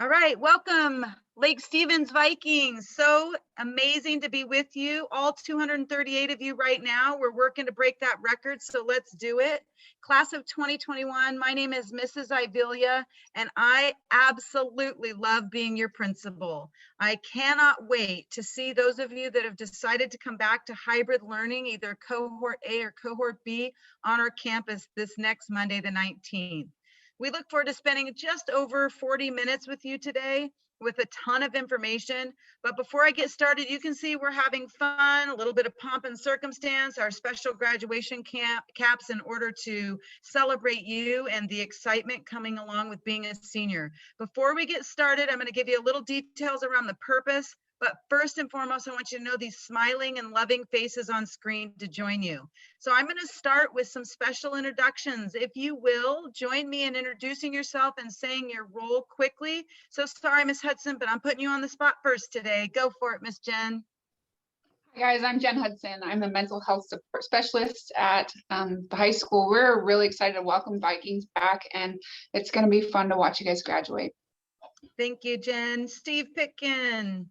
All right, welcome Lake Stevens Vikings. So amazing to be with you, all 238 of you right now. We're working to break that record, so let's do it. Class of 2021, my name is Mrs. Ivilia, and I absolutely love being your principal. I cannot wait to see those of you that have decided to come back to hybrid learning, either cohort A or cohort B, on our campus this next Monday, the 19th. We look forward to spending just over 40 minutes with you today with a ton of information. But before I get started, you can see we're having fun, a little bit of pomp and circumstance, our special graduation caps in order to celebrate you and the excitement coming along with being a senior. Before we get started, I'm going to give you a little details around the purpose. But first and foremost, I want you to know these smiling and loving faces on screen to join you. So I'm going to start with some special introductions. If you will, join me in introducing yourself and saying your role quickly. So sorry, Ms. Hudson, but I'm putting you on the spot first today. Go for it, Ms. Jen. Hi guys, I'm Jen Hudson. I'm the mental health support specialist at the high school. We're really excited to welcome Vikings back, and it's going to be fun to watch you guys graduate. Thank you, Jen. Steve Pitkin.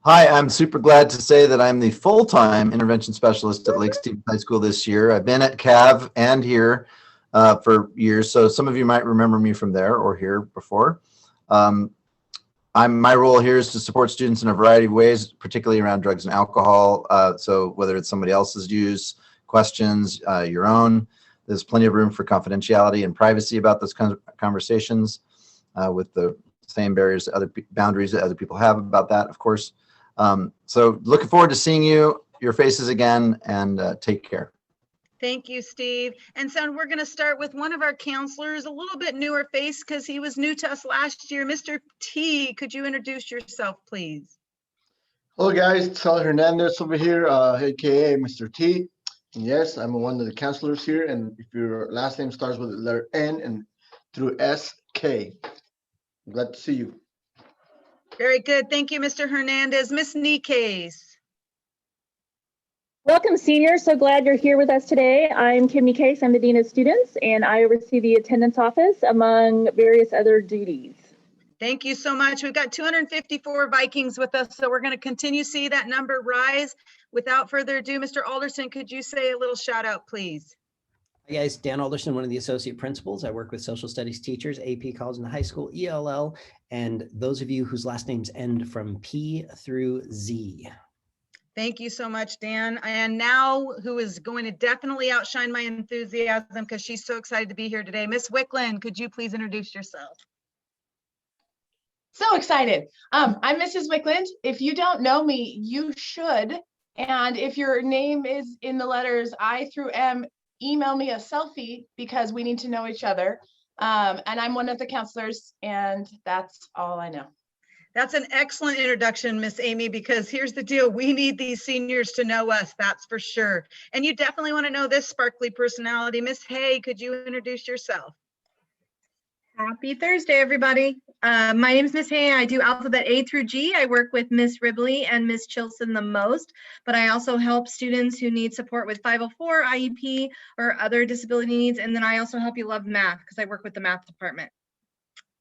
Hi, I'm super glad to say that I'm the full-time intervention specialist at Lake Stevens High School this year. I've been at CAV and here for years, so some of you might remember me from there or here before. My role here is to support students in a variety of ways, particularly around drugs and alcohol. So whether it's somebody else's use, questions, your own, there's plenty of room for confidentiality and privacy about those kinds of conversations with the same barriers, boundaries that other people have about that, of course. So looking forward to seeing your faces again, and take care. Thank you, Steve. And so we're going to start with one of our counselors, a little bit newer face because he was new to us last year. Mr. T, could you introduce yourself, please? Hello guys, Sal Hernandez over here, aka Mr. T. And yes, I'm one of the counselors here, and if your last name starts with the letter N and through SK, I'm glad to see you. Very good. Thank you, Mr. Hernandez. Miss Nikes. Welcome, seniors. So glad you're here with us today. I'm Kimmy Case. I'm the Dean of Students, and I oversee the attendance office among various other duties. Thank you so much. We've got 254 Vikings with us, so we're going to continue to see that number rise. Without further ado, Mr. Alderson, could you say a little shout out, please? Hi guys, Dan Alderson, one of the associate principals. I work with social studies teachers, AP, college and high school, ELL, and those of you whose last names end from P through Z. Thank you so much, Dan. And now who is going to definitely outshine my enthusiasm because she's so excited to be here today. Miss Wicklund, could you please introduce yourself? So excited. I'm Mrs. Wicklund. If you don't know me, you should. And if your name is in the letters I through M, email me a selfie because we need to know each other. And I'm one of the counselors, and that's all I know. That's an excellent introduction, Miss Amy, because here's the deal. We need these seniors to know us, that's for sure. And you definitely want to know this sparkly personality. Miss Hay, could you introduce yourself? Happy Thursday, everybody. My name is Miss Hay. I do alphabet A through G. I work with Miss Ribley and Miss Chilson the most, but I also help students who need support with 504, IEP, or other disability needs. And then I also help you love math because I work with the math department.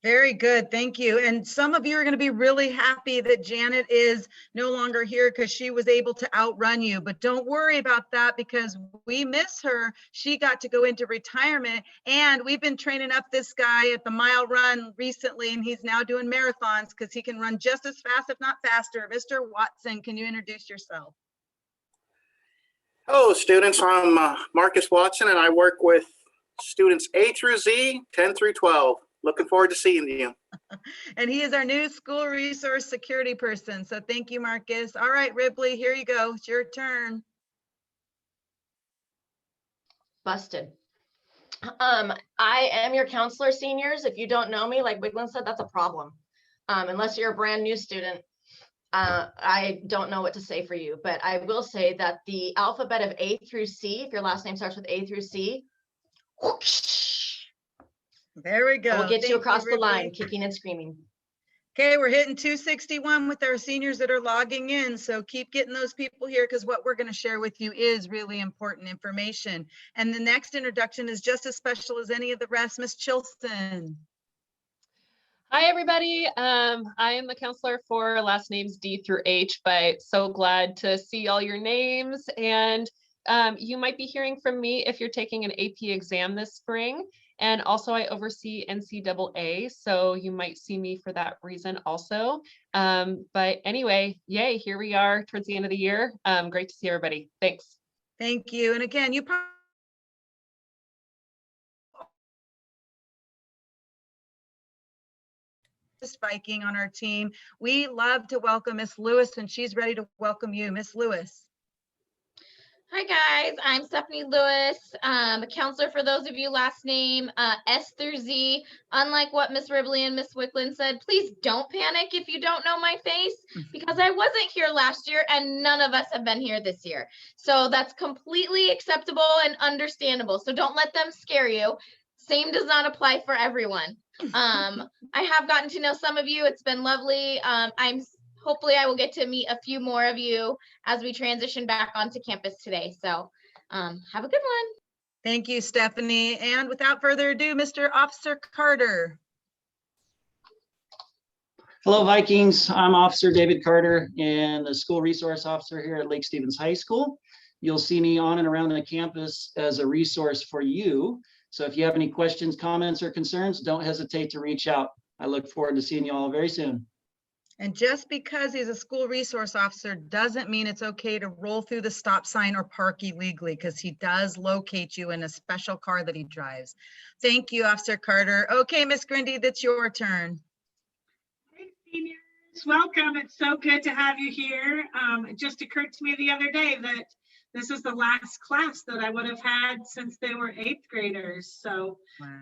Very good, thank you. And some of you are going to be really happy that Janet is no longer here because she was able to outrun you. But don't worry about that because we miss her. She got to go into retirement, and we've been training up this guy at the mile run recently, and he's now doing marathons because he can run just as fast, if not faster. Mr. Watson, can you introduce yourself? Hello, students. I'm Marcus Watson, and I work with students A through Z, 10 through 12. Looking forward to seeing you. And he is our new school resource security person. So thank you, Marcus. All right, Ripley, here you go. It's your turn. Busted. I am your counselor, seniors. If you don't know me, like Wicklund said, that's a problem. Unless you're a brand new student, I don't know what to say for you. But I will say that the alphabet of A through C, if your last name starts with A through C, whoosh, there we go. We'll get you across the line, kicking and screaming. Okay, we're hitting 261 with our seniors that are logging in. So keep getting those people here because what we're going to share with you is really important information. And the next introduction is just as special as any of the rest. Miss Chilson. Hi, everybody. I am the counselor for last names D through H, but so glad to see all your names. And you might be hearing from me if you're taking an AP exam this spring. And also I oversee NCAA, so you might see me for that reason also. But anyway, yay, here we are towards the end of the year. Great to see everybody. Thanks. Thank you. And again, you probably Viking on our team. We love to welcome Miss Lewis, and she's ready to welcome you, Miss Lewis. Hi guys, I'm Stephanie Lewis, a counselor for those of you last name S through Z. Unlike what Miss Ribley and Miss Wickland said, please don't panic if you don't know my face, because I wasn't here last year and none of us have been here this year. So that's completely acceptable and understandable. So don't let them scare you. Same does not apply for everyone. I have gotten to know some of you. It's been lovely. Hopefully I will get to meet a few more of you as we transition back onto campus today. So have a good one. Thank you, Stephanie. And without further ado, Mr. Officer Carter. Hello, Vikings. I'm Officer David Carter and the school resource officer here at Lake Stevens High School. You'll see me on and around the campus as a resource for you. So if you have any questions, comments, or concerns, don't hesitate to reach out. I look forward to seeing you all very soon. And just because he's a school resource officer doesn't mean it's okay to roll through the stop sign or park illegally, because he does locate you in a special car that he drives. Thank you, Officer Carter. Okay, Miss Grindy, that's your turn. Hey, seniors, welcome. It's so good to have you here. It just occurred to me the other day that this is the last class that I would have had since they were 8th graders. So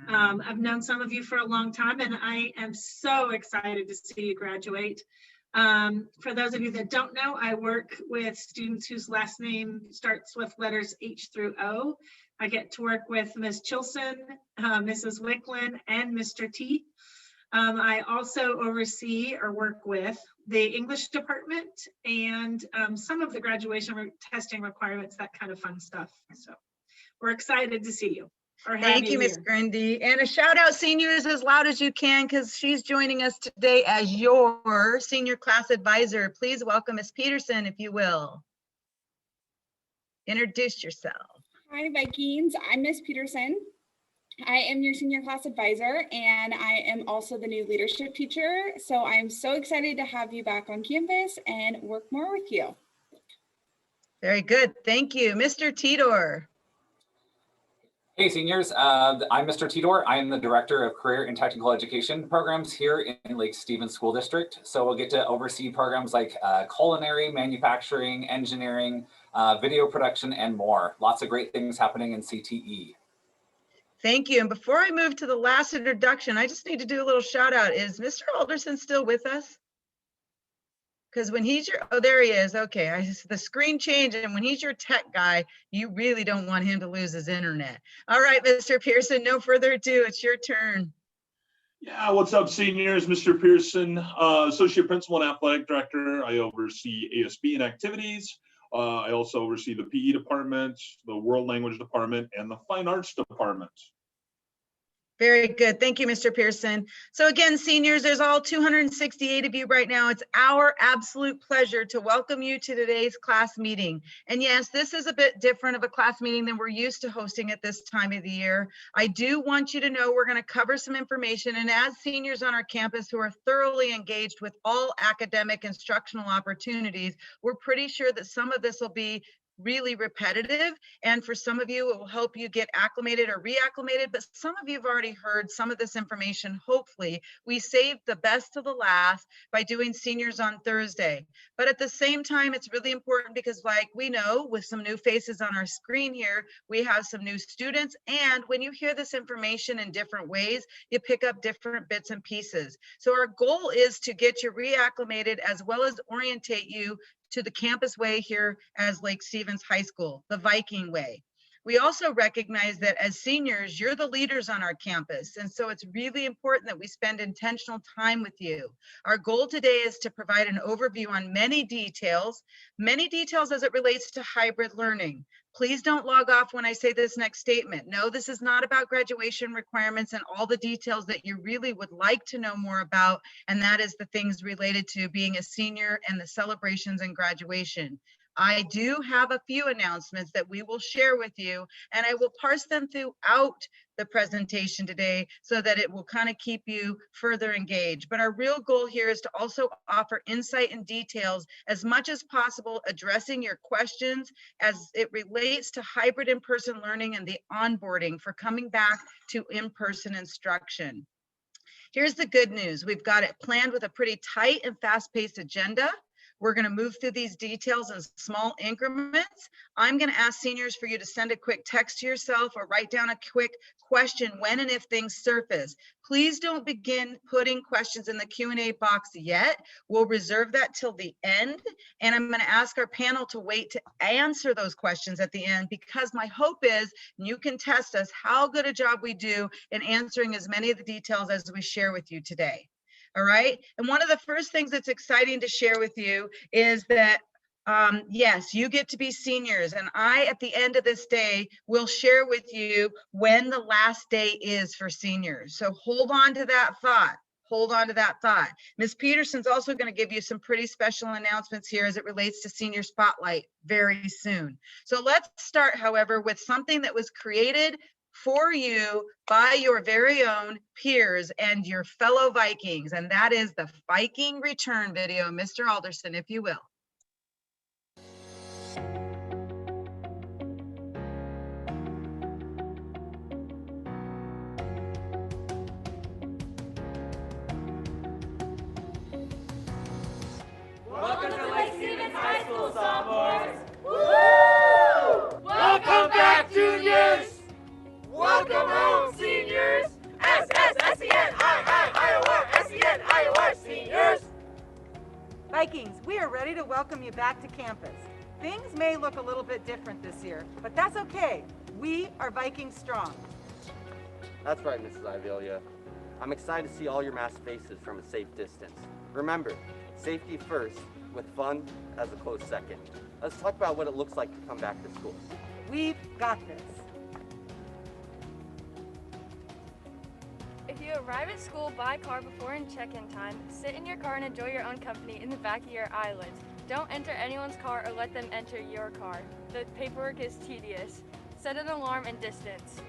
I've known some of you for a long time, and I am so excited to see you graduate. For those of you that don't know, I work with students whose last name starts with letters H through O. I get to work with Ms. Chilson, Mrs. Wickland, and Mr. T. I also oversee or work with the English department and some of the graduation testing requirements, that kind of fun stuff. So we're excited to see you. Thank you, Miss Grindy. And a shout out, seniors, as loud as you can, because she's joining us today as your senior class advisor. Please welcome Miss Peterson, if you will. Introduce yourself. Hi, Vikings. I'm Miss Peterson. I am your senior class advisor, and I am also the new leadership teacher. So I'm so excited to have you back on campus and work more with you. Very good. Thank you. Mr. Tidor. Hey, seniors. I'm Mr. Tidor. I am the Director of Career and Technical Education Programs here in Lake Stevens School District. So we'll get to oversee programs like culinary, manufacturing, engineering, video production, and more. Lots of great things happening in CTE. Thank you. And before I move to the last introduction, I just need to do a little shout out. Is Mr. Alderson still with us? Because when he's your, oh, there he is. Okay, the screen changed, and when he's your tech guy, you really don't want him to lose his internet. All right, Mr. Pearson, no further ado, it's your turn. Yeah, what's up, seniors? Mr. Pearson, Associate Principal and Athletic Director. I oversee ASB and activities. I also oversee the PE department, the World Language department, and the Fine Arts department. Very good. Thank you, Mr. Pearson. So again, seniors, there's all 268 of you right now. It's our absolute pleasure to welcome you to today's class meeting. And yes, this is a bit different of a class meeting than we're used to hosting at this time of the year. I do want you to know we're going to cover some information, and as seniors on our campus who are thoroughly engaged with all academic instructional opportunities, we're pretty sure that some of this will be really repetitive, and for some of you it will help you get acclimated or reacclimated, but some of you have already heard some of this information. Hopefully we saved the best to the last by doing seniors on Thursday, but at the same time it's really important because, like we know, with some new faces on our screen here, we have some new students, and when you hear this information in different ways, you pick up different bits and pieces. So our goal is to get you reacclimated as well as orientate you to the campus way here as Lake Stevens High School, the Viking way. We also recognize that as seniors, you're the leaders on our campus. And so it's really important that we spend intentional time with you. Our goal today is to provide an overview on many details as it relates to hybrid learning. Please don't log off when I say this next statement. No, this is not about graduation requirements and all the details that you really would like to know more about. And that is the things related to being a senior and the celebrations and graduation. I do have a few announcements that we will share with you, and I will parse them throughout the presentation today so that it will kind of keep you further engaged. But our real goal here is to also offer insight and details as much as possible, addressing your questions as it relates to hybrid in-person learning and the onboarding for coming back to in-person instruction. Here's the good news. We've got it planned with a pretty tight and fast-paced agenda. We're going to move through these details in small increments. I'm going to ask seniors for you to send a quick text to yourself or write down a quick question when and if things surface. Please don't begin putting questions in the Q&A box yet. We'll reserve that till the end. And I'm going to ask our panel to wait to answer those questions at the end, because my hope is you can test us how good a job we do in answering as many of the details as we share with you today. All right. And one of the first things that's exciting to share with you is that, yes, you get to be seniors. And I, at the end of this day, will share with you when the last day is for seniors. So hold on to that thought. Hold on to that thought. Ms. Peterson's also going to give you some pretty special announcements here as it relates to Senior Spotlight very soon. So let's start, however, with something that was created for you by your very own peers and your fellow Vikings, and that is the Viking return video. Mr. Alderson, if you will. Welcome to Lake Stevens High School, sophomores! Woo! Welcome back, juniors! Welcome home, seniors! S-S-S-E-N-I-I-I-O-R, seniors! Vikings, we are ready to welcome you back to campus. Things may look a little bit different this year, but that's okay. We are Viking strong. That's right, Mrs. Ivelia. I'm excited to see all your masked faces from a safe distance. Remember, safety first, with fun as a close second. Let's talk about what it looks like to come back to school. We've got this. If you arrive at school by car before in check-in time, sit in your car and enjoy your own company in the back of your island. Don't enter anyone's car or let them enter your car. The paperwork is tedious. Set an alarm and distance.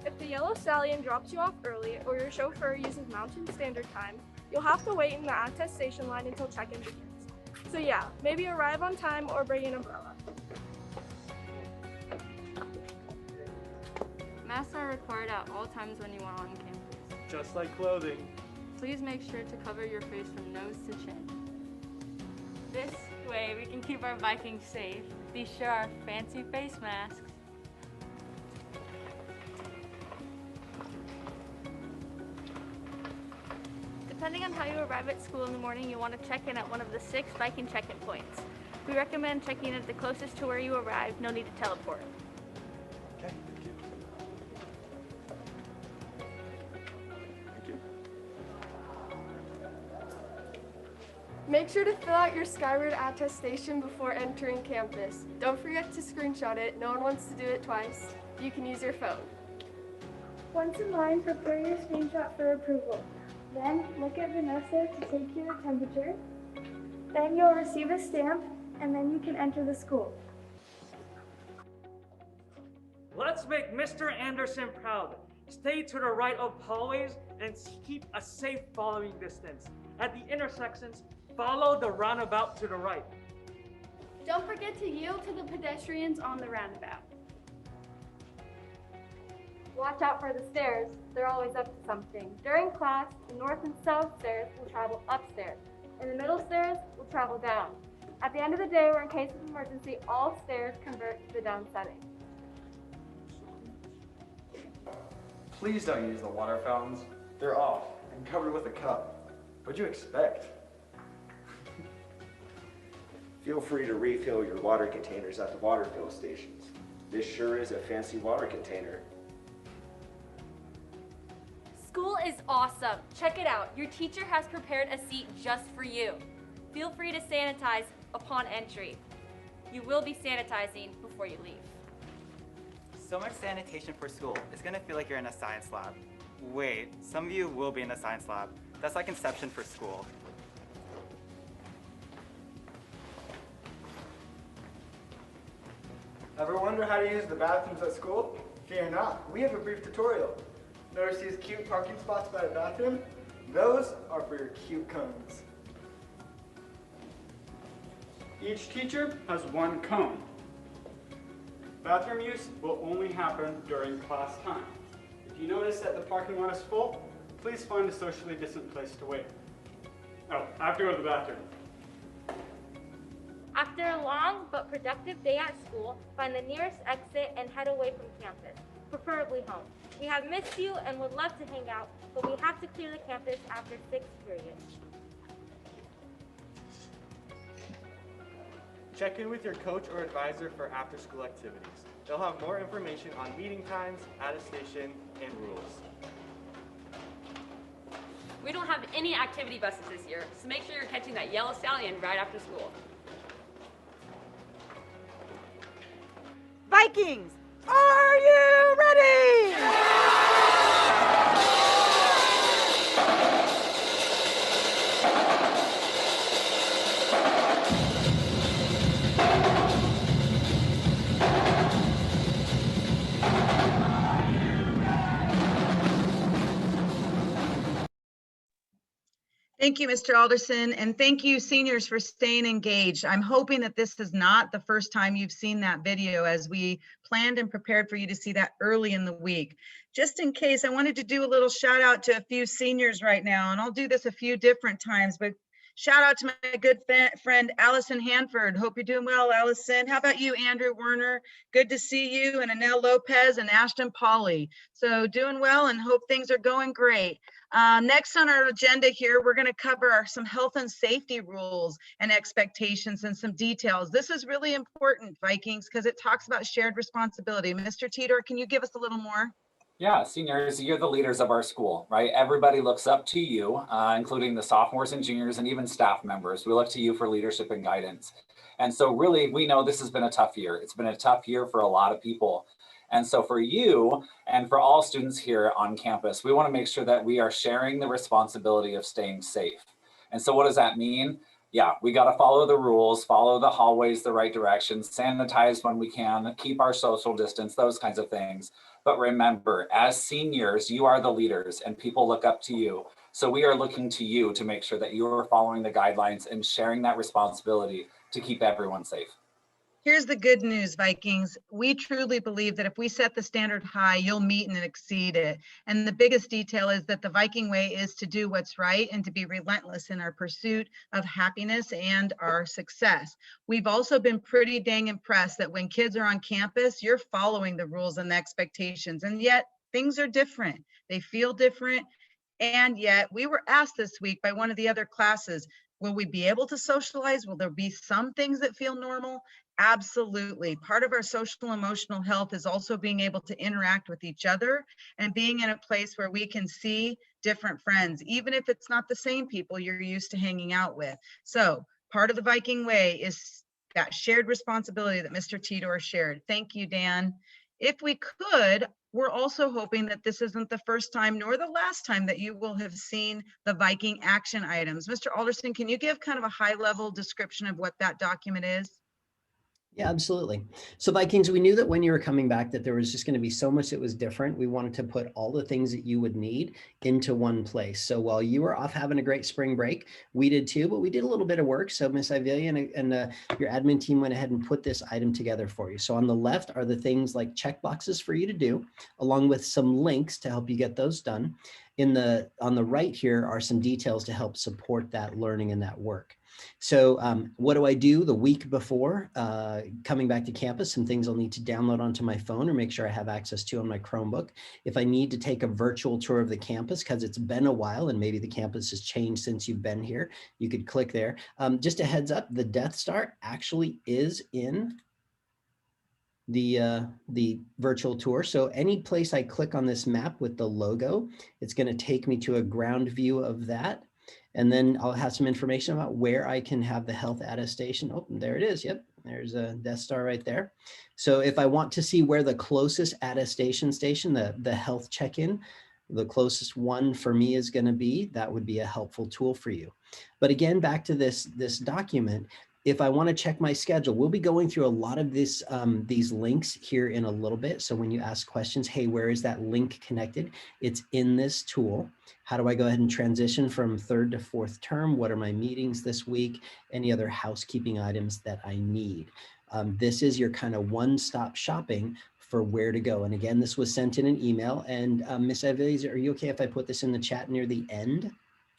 If the yellow stallion drops you off early or your chauffeur uses Mountain Standard Time, you'll have to wait in the attestation line until check-in begins. So yeah, maybe arrive on time or bring an umbrella. Masks are required at all times when you are on campus. Just like clothing. Please make sure to cover your face from nose to chin. This way we can keep our Vikings safe. Be sure our fancy face masks. Depending on how you arrive at school in the morning, you'll want to check in at one of the 6 Viking check-in points. We recommend checking in at the closest to where you arrive. No need to teleport. Okay, thank you. Make sure to fill out your Skyward attestation before entering campus. Don't forget to screenshot it. No one wants to do it twice. You can use your phone. Once in line, prepare your screenshot for approval. Then look at Vanessa to take your temperature. Then you'll receive a stamp, and then you can enter the school. Let's make Mr. Anderson proud. Stay to the right of hallways and keep a safe following distance. At the intersections, follow the roundabout to the right. Don't forget to yield to the pedestrians on the roundabout. Watch out for the stairs. They're always up to something. During class, the north and south stairs will travel upstairs, and the middle stairs will travel down. At the end of the day, or in case of emergency, all stairs convert to the down setting. Please don't use the water fountains. They're off and covered with a cup. What'd you expect? Feel free to refill your water containers at the water fill stations. This sure is a fancy water container. School is awesome. Check it out. Your teacher has prepared a seat just for you. Feel free to sanitize upon entry. You will be sanitizing before you leave. So much sanitation for school. It's gonna feel like you're in a science lab. Wait, some of you will be in a science lab. That's like Inception for school. Ever wonder how to use the bathrooms at school? Fear not, we have a brief tutorial. Notice these cute parking spots by the bathroom? Those are for your cute cones. Each teacher has one cone. Bathroom use will only happen during class time. If you notice that the parking lot is full, please find a socially distant place to wait. Oh, I have to go to the bathroom. After a long but productive day at school, find the nearest exit and head away from campus, preferably home. We have missed you and would love to hang out, but we have to clear the campus after 6th period. Check in with your coach or advisor for after-school activities. They'll have more information on meeting times, attestation, and rules. We don't have any activity buses this year, so make sure you're catching that yellow stallion right after school. Vikings, are you ready? Thank you, Mr. Alderson, and thank you, seniors, for staying engaged. I'm hoping that this is not the first time you've seen that video, as we planned and prepared for you to see that early in the week. Just in case, I wanted to do a little shout out to a few seniors right now, and I'll do this a few different times, but shout out to my good friend, Allison Hanford. Hope you're doing well, Allison. How about you, Andrew Werner? Good to see you, and Anel Lopez and Ashton Polly. So doing well and hope things are going great. Next on our agenda here, we're going to cover some health and safety rules and expectations and some details. This is really important, Vikings, because it talks about shared responsibility. Mr. Tidor, can you give us a little more? Yeah, seniors, you're the leaders of our school, right? Everybody looks up to you, including the sophomores and juniors and even staff members. We look to you for leadership and guidance. And so really, we know this has been a tough year. It's been a tough year for a lot of people. And so for you and for all students here on campus, we want to make sure that we are sharing the responsibility of staying safe. And so what does that mean? Yeah, we got to follow the rules, follow the hallways the right direction, sanitize when we can, keep our social distance, those kinds of things. But remember, as seniors, you are the leaders and people look up to you. So we are looking to you to make sure that you are following the guidelines and sharing that responsibility to keep everyone safe. Here's the good news, Vikings. We truly believe that if we set the standard high, you'll meet and exceed it. And the biggest detail is that the Viking way is to do what's right and to be relentless in our pursuit of happiness and our success. We've also been pretty dang impressed that when kids are on campus, you're following the rules and the expectations, and yet things are different. They feel different. And yet we were asked this week by one of the other classes, will we be able to socialize? Will there be some things that feel normal? Absolutely. Part of our social emotional health is also being able to interact with each other and being in a place where we can see different friends, even if it's not the same people you're used to hanging out with. So part of the Viking way is that shared responsibility that Mr. Tidor shared. Thank you, Dan. If we could, we're also hoping that this isn't the first time nor the last time that you will have seen the Viking action items. Mr. Alderson, can you give kind of a high-level description of what that document is? Yeah, absolutely. So Vikings, we knew that when you were coming back that there was just going to be so much that was different. We wanted to put all the things that you would need into one place. So while you were off having a great spring break, we did too, but we did a little bit of work. So Miss Ivelia and your admin team went ahead and put this item together for you. So on the left are the things like check boxes for you to do, along with some links to help you get those done. On the right here are some details to help support that learning and that work. So what do I do the week before coming back to campus? Some things I'll need to download onto my phone or make sure I have access to on my Chromebook. If I need to take a virtual tour of the campus, because it's been a while and maybe the campus has changed since you've been here, you could click there. Just a heads up, the Death Star actually is in the virtual tour. So any place I click on this map with the logo, it's going to take me to a ground view of that. And then I'll have some information about where I can have the health attestation. Oh, there it is. Yep. There's a Death Star right there. So if I want to see where the closest attestation station, the health check-in, the closest one for me is going to be, that would be a helpful tool for you. But again, back to this document, if I want to check my schedule, we'll be going through a lot of this, these links here in a little bit. So when you ask questions, hey, where is that link connected? It's in this tool. How do I go ahead and transition from third to fourth term? What are my meetings this week? Any other housekeeping items that I need? This is your kind of one-stop shopping for where to go. And again, this was sent in an email. And Ms. Evans, are you okay if I put this in the chat near the end?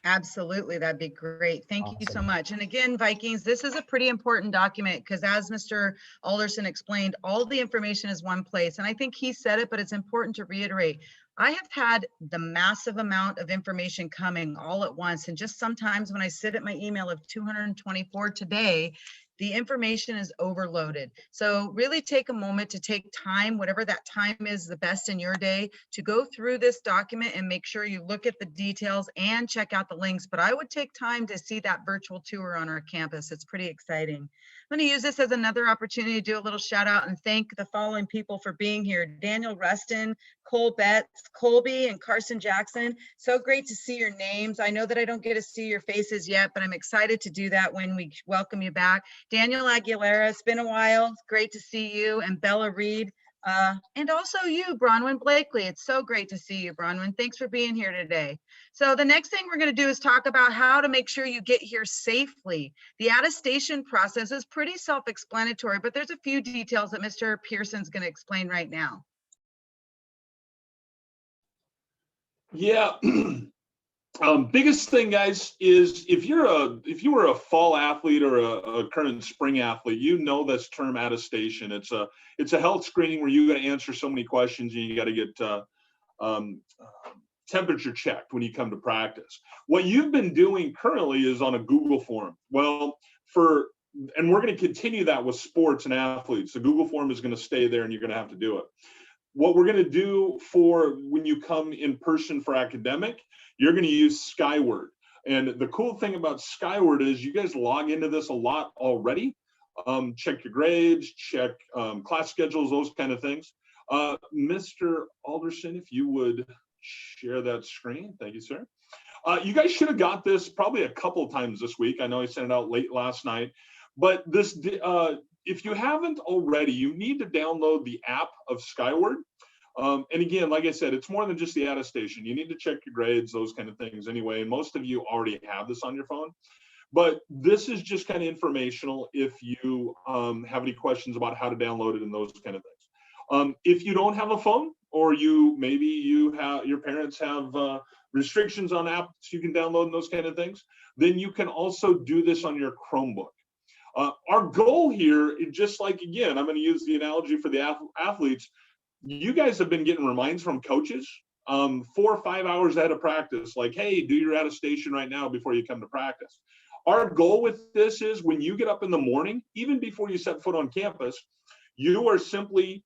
Absolutely, that'd be great. Thank you so much. And again, Vikings, this is a pretty important document because as Mr. Alderson explained, all the information is one place. And I think he said it, but it's important to reiterate. I have had the massive amount of information coming all at once. And just sometimes when I sit at my email of 224 today, the information is overloaded. So really take a moment to take time, whatever that time is the best in your day, to go through this document and make sure you look at the details and check out the links. But I would take time to see that virtual tour on our campus. It's pretty exciting. I'm going to use this as another opportunity to do a little shout out and thank the following people for being here. Daniel Rustin, Cole Betts, Colby, and Carson Jackson. So great to see your names. I know that I don't get to see your faces yet, but I'm excited to do that when we welcome you back. Daniel Aguilera, it's been a while. It's great to see you. And Bella Reed, and also you, Bronwyn Blakely. It's so great to see you, Bronwyn. Thanks for being here today. So the next thing we're going to do is talk about how to make sure you get here safely. The attestation process is pretty self-explanatory, but there's a few details that Mr. Pearson's going to explain right now. Yeah. Biggest thing, guys, is if you were a fall athlete or a current spring athlete, you know this term attestation. It's a health screening where you got to answer so many questions and you got to get temperature checked when you come to practice. What you've been doing currently is on a Google form. Well, and we're going to continue that with sports and athletes. The Google form is going to stay there and you're going to have to do it. What we're going to do for when you come in person for academic, you're going to use Skyward. And the cool thing about Skyward is you guys log into this a lot already. Check your grades, check class schedules, those kind of things. Mr. Alderson, if you would share that screen. Thank you, sir. You guys should have got this probably a couple of times this week. I know I sent it out late last night. But this, if you haven't already, you need to download the app of Skyward. And again, like I said, it's more than just the attestation. You need to check your grades, those kind of things anyway. And most of you already have this on your phone. But this is just kind of informational if you have any questions about how to download it and those kind of things. If you don't have a phone, or maybe your parents have restrictions on apps you can download and those kind of things, then you can also do this on your Chromebook. Our goal here, just like, again, I'm going to use the analogy for the athletes. You guys have been getting reminds from coaches 4 or 5 hours ahead of practice, like, hey, do your attestation right now before you come to practice. Our goal with this is when you get up in the morning, even before you set foot on campus, you are simply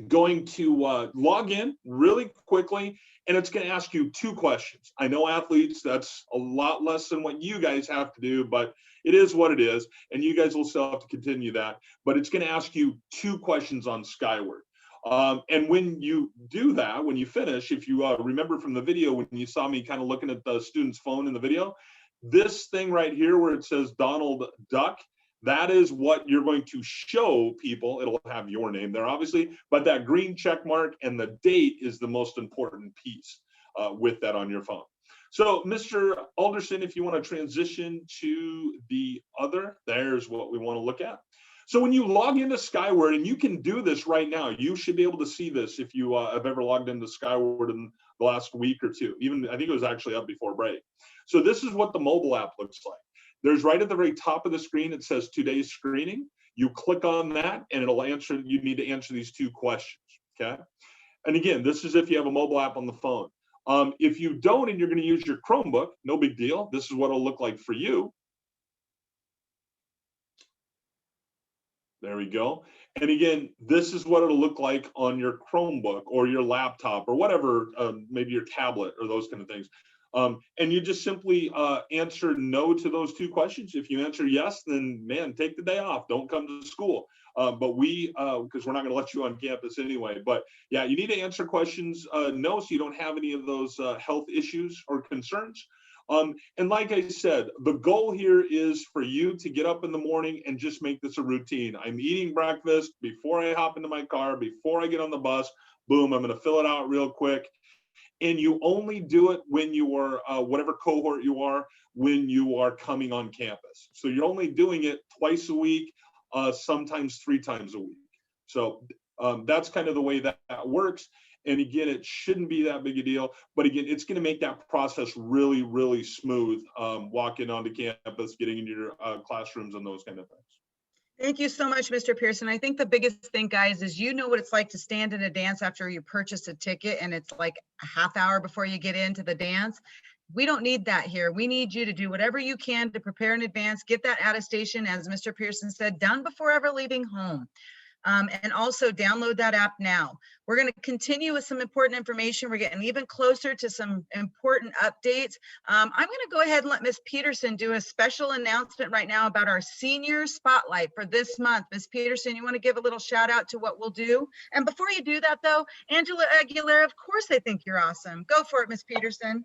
going to log in really quickly, and it's going to ask you 2 questions. I know athletes, that's a lot less than what you guys have to do, but it is what it is, and you guys will still have to continue that. But it's going to ask you 2 questions on Skyward. And when you do that, when you finish, if you remember from the video, when you saw me kind of looking at the student's phone in the video, this thing right here where it says Donald Duck, that is what you're going to show people. It'll have your name there, obviously, but that green check mark and the date is the most important piece with that on your phone. So, Mr. Alderson, if you want to transition to the other, there's what we want to look at. So when you log into Skyward, and you can do this right now, you should be able to see this if you have ever logged into Skyward in the last week or two. Even, I think it was actually up before break. So this is what the mobile app looks like. There's right at the very top of the screen, it says today's screening. You click on that and it'll answer, you need to answer these 2 questions, okay? And again, this is if you have a mobile app on the phone. If you don't and you're going to use your Chromebook, no big deal. This is what it'll look like for you. There we go. And again, this is what it'll look like on your Chromebook or your laptop or whatever, maybe your tablet or those kind of things. And you just simply answer no to those 2 questions. If you answer yes, then man, take the day off. Don't come to school. But we, because we're not going to let you on campus anyway. But yeah, you need to answer questions no, so you don't have any of those health issues or concerns. And like I said, the goal here is for you to get up in the morning and just make this a routine. I'm eating breakfast before I hop into my car, before I get on the bus. Boom, I'm going to fill it out real quick. And you only do it when you are, whatever cohort you are, when you are coming on campus. So you're only doing it twice a week, sometimes 3 times a week. So that's kind of the way that works. And again, it shouldn't be that big a deal. But again, it's going to make that process really, really smooth, walking onto campus, getting into your classrooms and those kind of things. Thank you so much, Mr. Pearson. I think the biggest thing, guys, is you know what it's like to stand in a dance after you purchase a ticket and it's like a half hour before you get into the dance. We don't need that here. We need you to do whatever you can to prepare in advance, get that attestation, as Mr. Pearson said, done before ever leaving home. And also download that app now. We're going to continue with some important information. We're getting even closer to some important updates. I'm going to go ahead and let Ms. Peterson do a special announcement right now about our senior spotlight for this month. Ms. Peterson, you want to give a little shout out to what we'll do? And before you do that though, Angela Aguilera, of course I think you're awesome. Go for it, Ms. Peterson.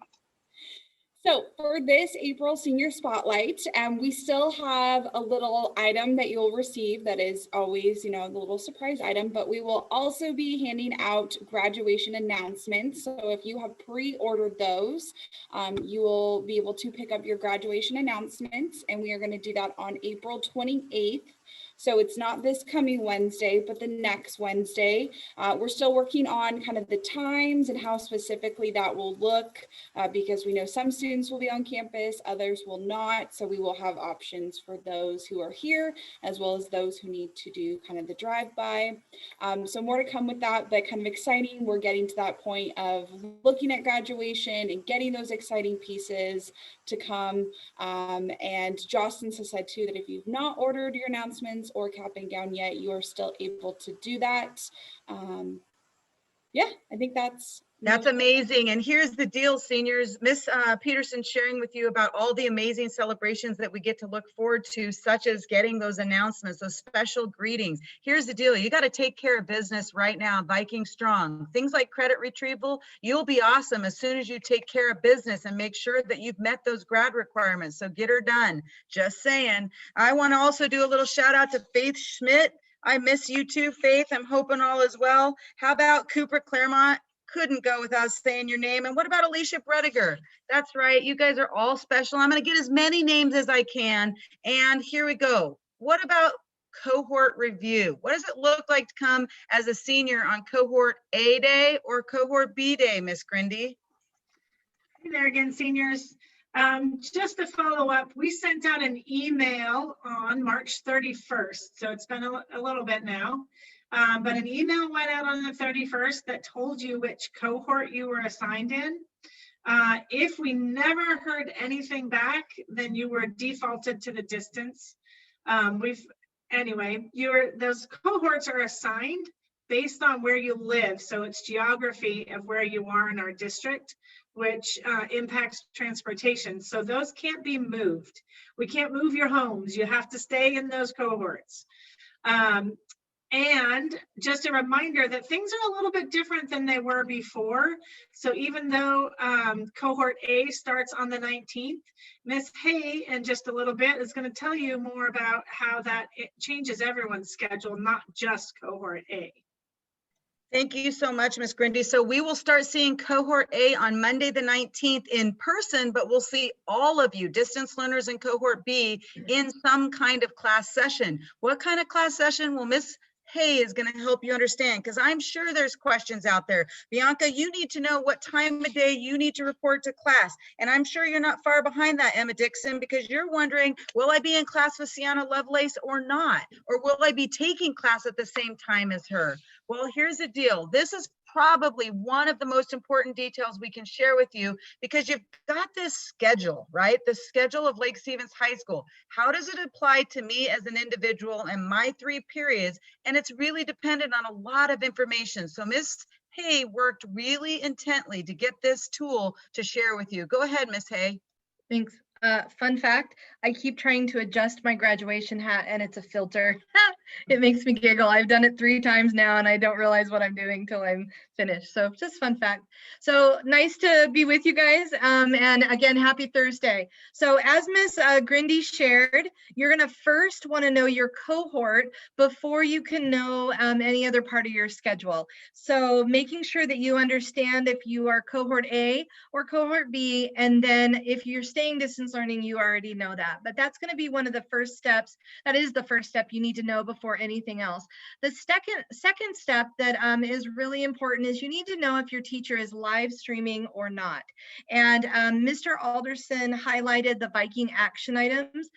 So for this April Senior Spotlight, we still have a little item that you'll receive that is always, you know, the little surprise item, but we will also be handing out graduation announcements. So if you have pre-ordered those, you will be able to pick up your graduation announcements, and we are going to do that on April 28th. So it's not this coming Wednesday, but the next Wednesday. We're still working on kind of the times and how specifically that will look, because we know some students will be on campus, others will not. So we will have options for those who are here, as well as those who need to do kind of the drive-by. So more to come with that, but kind of exciting. We're getting to that point of looking at graduation and getting those exciting pieces to come. And Jocelyn has said too that if you've not ordered your announcements or cap and gown yet, you are still able to do that. Yeah, I think that's amazing. And here's the deal, seniors. Miss Peterson sharing with you about all the amazing celebrations that we get to look forward to, such as getting those announcements, those special greetings. Here's the deal. You got to take care of business right now, Viking Strong. Things like credit retrieval, you'll be awesome as soon as you take care of business and make sure that you've met those grad requirements. So get her done. Just saying. I want to also do a little shout out to Faith Schmidt. I miss you too, Faith. I'm hoping all is well. How about Cooper Claremont? Couldn't go without saying your name. And what about Alicia Brediger? That's right. You guys are all special. I'm going to get as many names as I can. And here we go. What about cohort review? What does it look like to come as a senior on cohort A day or cohort B day, Miss Grindy? Hey there again, seniors. Just to follow up, we sent out an email on March 31st. So it's been a little bit now. But an email went out on the 31st that told you which cohort you were assigned in. If we never heard anything back, then you were defaulted to the distance. Those cohorts are assigned based on where you live. So it's geography of where you are in our district, which impacts transportation. So those can't be moved. We can't move your homes. You have to stay in those cohorts. And just a reminder that things are a little bit different than they were before. So even though cohort A starts on the 19th, Ms. Hay in just a little bit is going to tell you more about how that it changes everyone's schedule, not just cohort A. Thank you so much, Ms. Grindy. So we will start seeing cohort A on Monday the 19th in person, but we'll see all of you distance learners in cohort B in some kind of class session. What kind of class session will Ms. Hay is going to help you understand, because I'm sure there's questions out there. Bianca, you need to know what time of day you need to report to class. And I'm sure you're not far behind that, Emma Dixon, because you're wondering, will I be in class with Sienna Lovelace or not? Or will I be taking class at the same time as her? Well, here's the deal. This is probably one of the most important details we can share with you, because you've got this schedule, right? The schedule of Lake Stevens High School. How does it apply to me as an individual and my 3 periods? And it's really dependent on a lot of information. So Miss Hay worked really intently to get this tool to share with you. Go ahead, Miss Hay. Thanks. Fun fact, I keep trying to adjust my graduation hat and it's a filter. It makes me giggle. I've done it 3 times now and I don't realize what I'm doing till I'm finished. So just fun fact. So nice to be with you guys. And again, happy Thursday. So as Miss Grindy shared, you're gonna first wanna know your cohort before you can know any other part of your schedule. So making sure that you understand if you are cohort A or cohort B, and then if you're staying distance learning, you already know that. But that's gonna be one of the first steps. That is the first step you need to know before anything else. The second step that is really important is you need to know if your teacher is live streaming or not. And Mr. Alderson highlighted the Viking action items.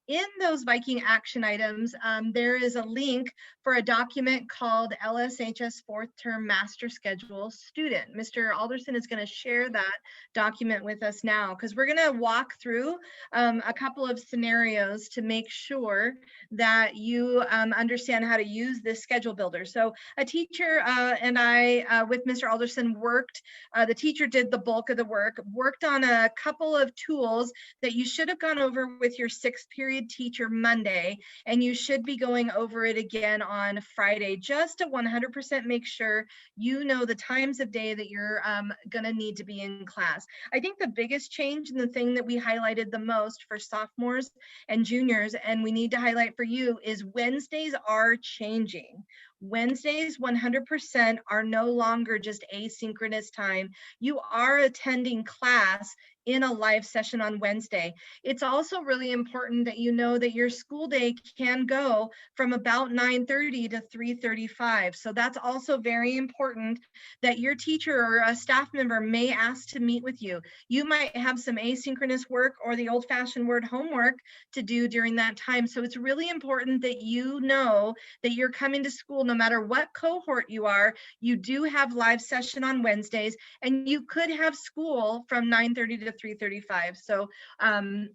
In those Viking action items, there is a link for a document called LSHS 4th Term Master Schedule Student. Mr. Alderson is going to share that document with us now, because we're going to walk through a couple of scenarios to make sure that you understand how to use this schedule builder. So a teacher and I, with Mr. Alderson, worked, the teacher did the bulk of the work, worked on a couple of tools that you should have gone over with your 6th period teacher Monday, and you should be going over it again on Friday, just to 100% make sure you know the times of day that you're gonna need to be in class. I think the biggest change and the thing that we highlighted the most for sophomores and juniors, and we need to highlight for you, is Wednesdays are changing. Wednesdays 100% are no longer just asynchronous time. You are attending class in a live session on Wednesday. It's also really important that you know that your school day can go from about 9:30 to 3:35. So that's also very important, that your teacher or a staff member may ask to meet with you. You might have some asynchronous work or the old-fashioned word homework to do during that time. So it's really important that you know that you're coming to school no matter what cohort you are. You do have live session on Wednesdays, and you could have school from 9:30 to 3:35. So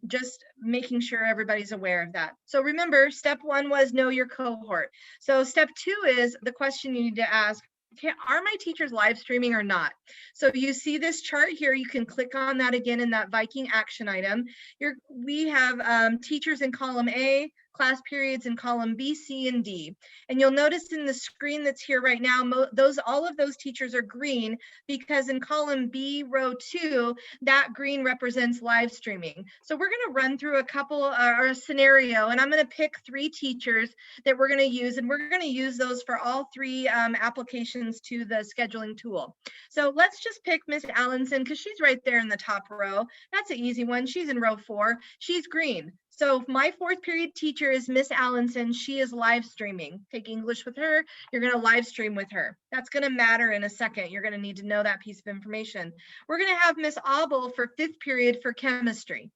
just making sure everybody's aware of that. So remember, step 1 was know your cohort. So step 2 is the question you need to ask, okay, are my teachers live streaming or not? So you see this chart here, you can click on that again in that Viking action item. We have teachers in column A, class periods in column B, C, and D. And you'll notice in the screen that's here right now, all of those teachers are green, because in column B, row 2, that green represents live streaming. So we're gonna run through a couple, or a scenario, and I'm gonna pick 3 teachers that we're gonna use, and we're gonna use those for all 3 applications to the scheduling tool. So let's just pick Miss Allenson, because she's right there in the top row. That's an easy one. She's in row 4. She's green. So if my 4th period teacher is Miss Allenson, she is live streaming. Take English with her, you're gonna live stream with her. That's gonna matter in a second. You're gonna need to know that piece of information. We're gonna have Miss Auble for 5th period for chemistry.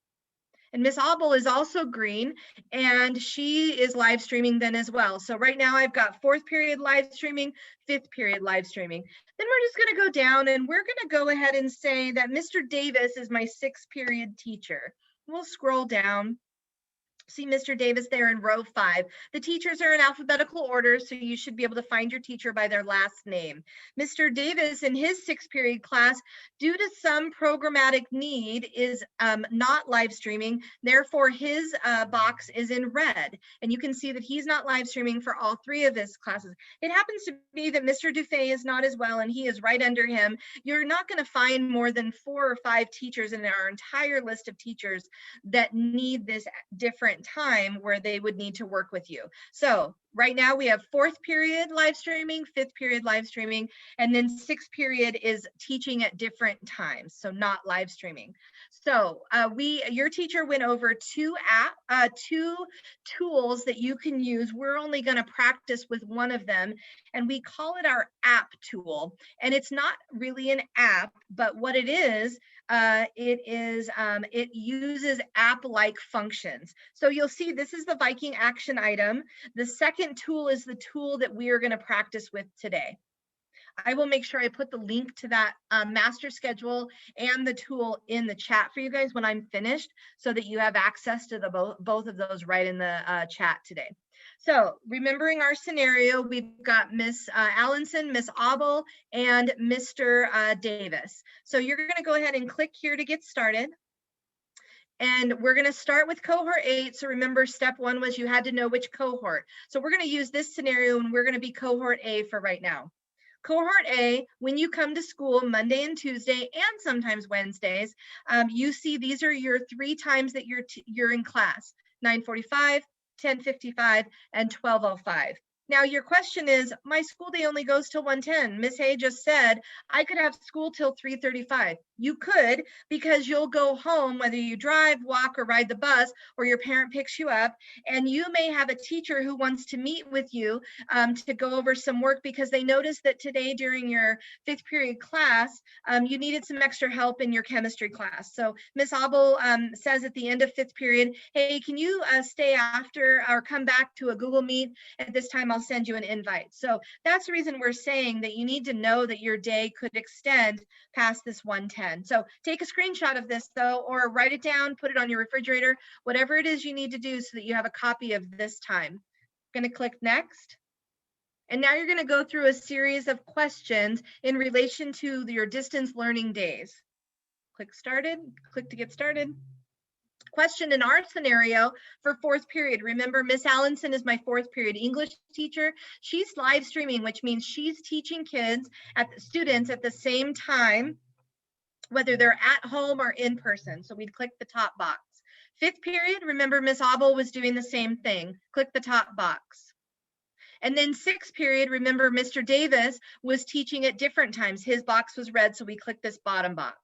And Miss Auble is also green, and she is live streaming then as well. So right now I've got 4th period live streaming, 5th period live streaming. Then we're just gonna go down, and we're gonna go ahead and say that Mr. Davis is my 6th period teacher. We'll scroll down. See Mr. Davis there in row 5. The teachers are in alphabetical order, so you should be able to find your teacher by their last name. Mr. Davis in his 6th period class, due to some programmatic need, is not live streaming. Therefore, his box is in red. And you can see that he's not live streaming for all 3 of his classes. It happens to be that Mr. Dufay is not as well, and he is right under him. You're not going to find more than 4 or 5 teachers in our entire list of teachers that need this different time where they would need to work with you. So Right now we have 4th period live streaming, 5th period live streaming, and then 6th period is teaching at different times, so not live streaming. So your teacher went over two tools that you can use. We're only going to practice with one of them, and we call it our app tool. And it's not really an app, but what it uses app-like functions. So you'll see this is the Viking action item. The second tool is the tool that we are going to practice with today. I will make sure I put the link to that master schedule and the tool in the chat for you guys when I'm finished, so that you have access to the both of those right in the chat today. So remembering our scenario, we've got Miss Allenson, Miss Abel, and Mr. Davis. So you're going to go ahead and click here to get started. And we're going to start with cohort 8. So remember, step 1 was you had to know which cohort. So we're going to use this scenario, and we're going to be cohort A for right now. Cohort A, when you come to school Monday and Tuesday and sometimes Wednesdays, you see these are your 3 times that you're in class: 9:45, 10:55, and 12:05. Now your question is, my school day only goes till 1:10. Miss Hay just said I could have school till 3:35. You could, because you'll go home, whether you drive, walk, or ride the bus, or your parent picks you up, and you may have a teacher who wants to meet with you to go over some work because they noticed that today during your 5th period class, you needed some extra help in your chemistry class. So Miss Abel says at the end of 5th period, hey, can you stay after or come back to a Google Meet at this time? I'll send you an invite. So that's the reason we're saying that you need to know that your day could extend past this 1:10. So take a screenshot of this though, or write it down, put it on your refrigerator, whatever it is you need to do so that you have a copy of this time. I'm going to click next. And now you're going to go through a series of questions in relation to your distance learning days. Click started, click to get started. Question in our scenario for 4th period. Remember, Miss Allenson is my 4th period English teacher. She's live streaming, which means she's teaching students at the same time, whether they're at home or in person. So we'd click the top box. 5th period, remember Miss Abel was doing the same thing. Click the top box. And then 6th period, remember Mr. Davis was teaching at different times. His box was red, so we click this bottom box.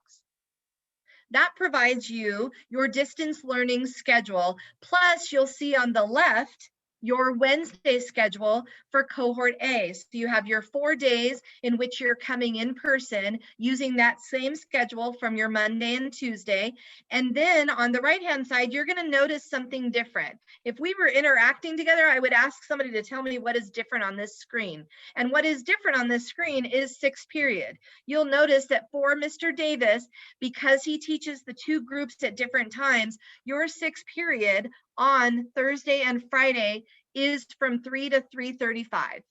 That provides you your distance learning schedule. Plus, you'll see on the left your Wednesday schedule for cohort A. So you have your 4 days in which you're coming in person using that same schedule from your Monday and Tuesday. And then on the right-hand side, you're going to notice something different. If we were interacting together, I would ask somebody to tell me what is different on this screen. And what is different on this screen is 6th period. You'll notice that for Mr. Davis, because he teaches the 2 groups at different times, your 6th period on Thursday and Friday is from 3 to 3:35.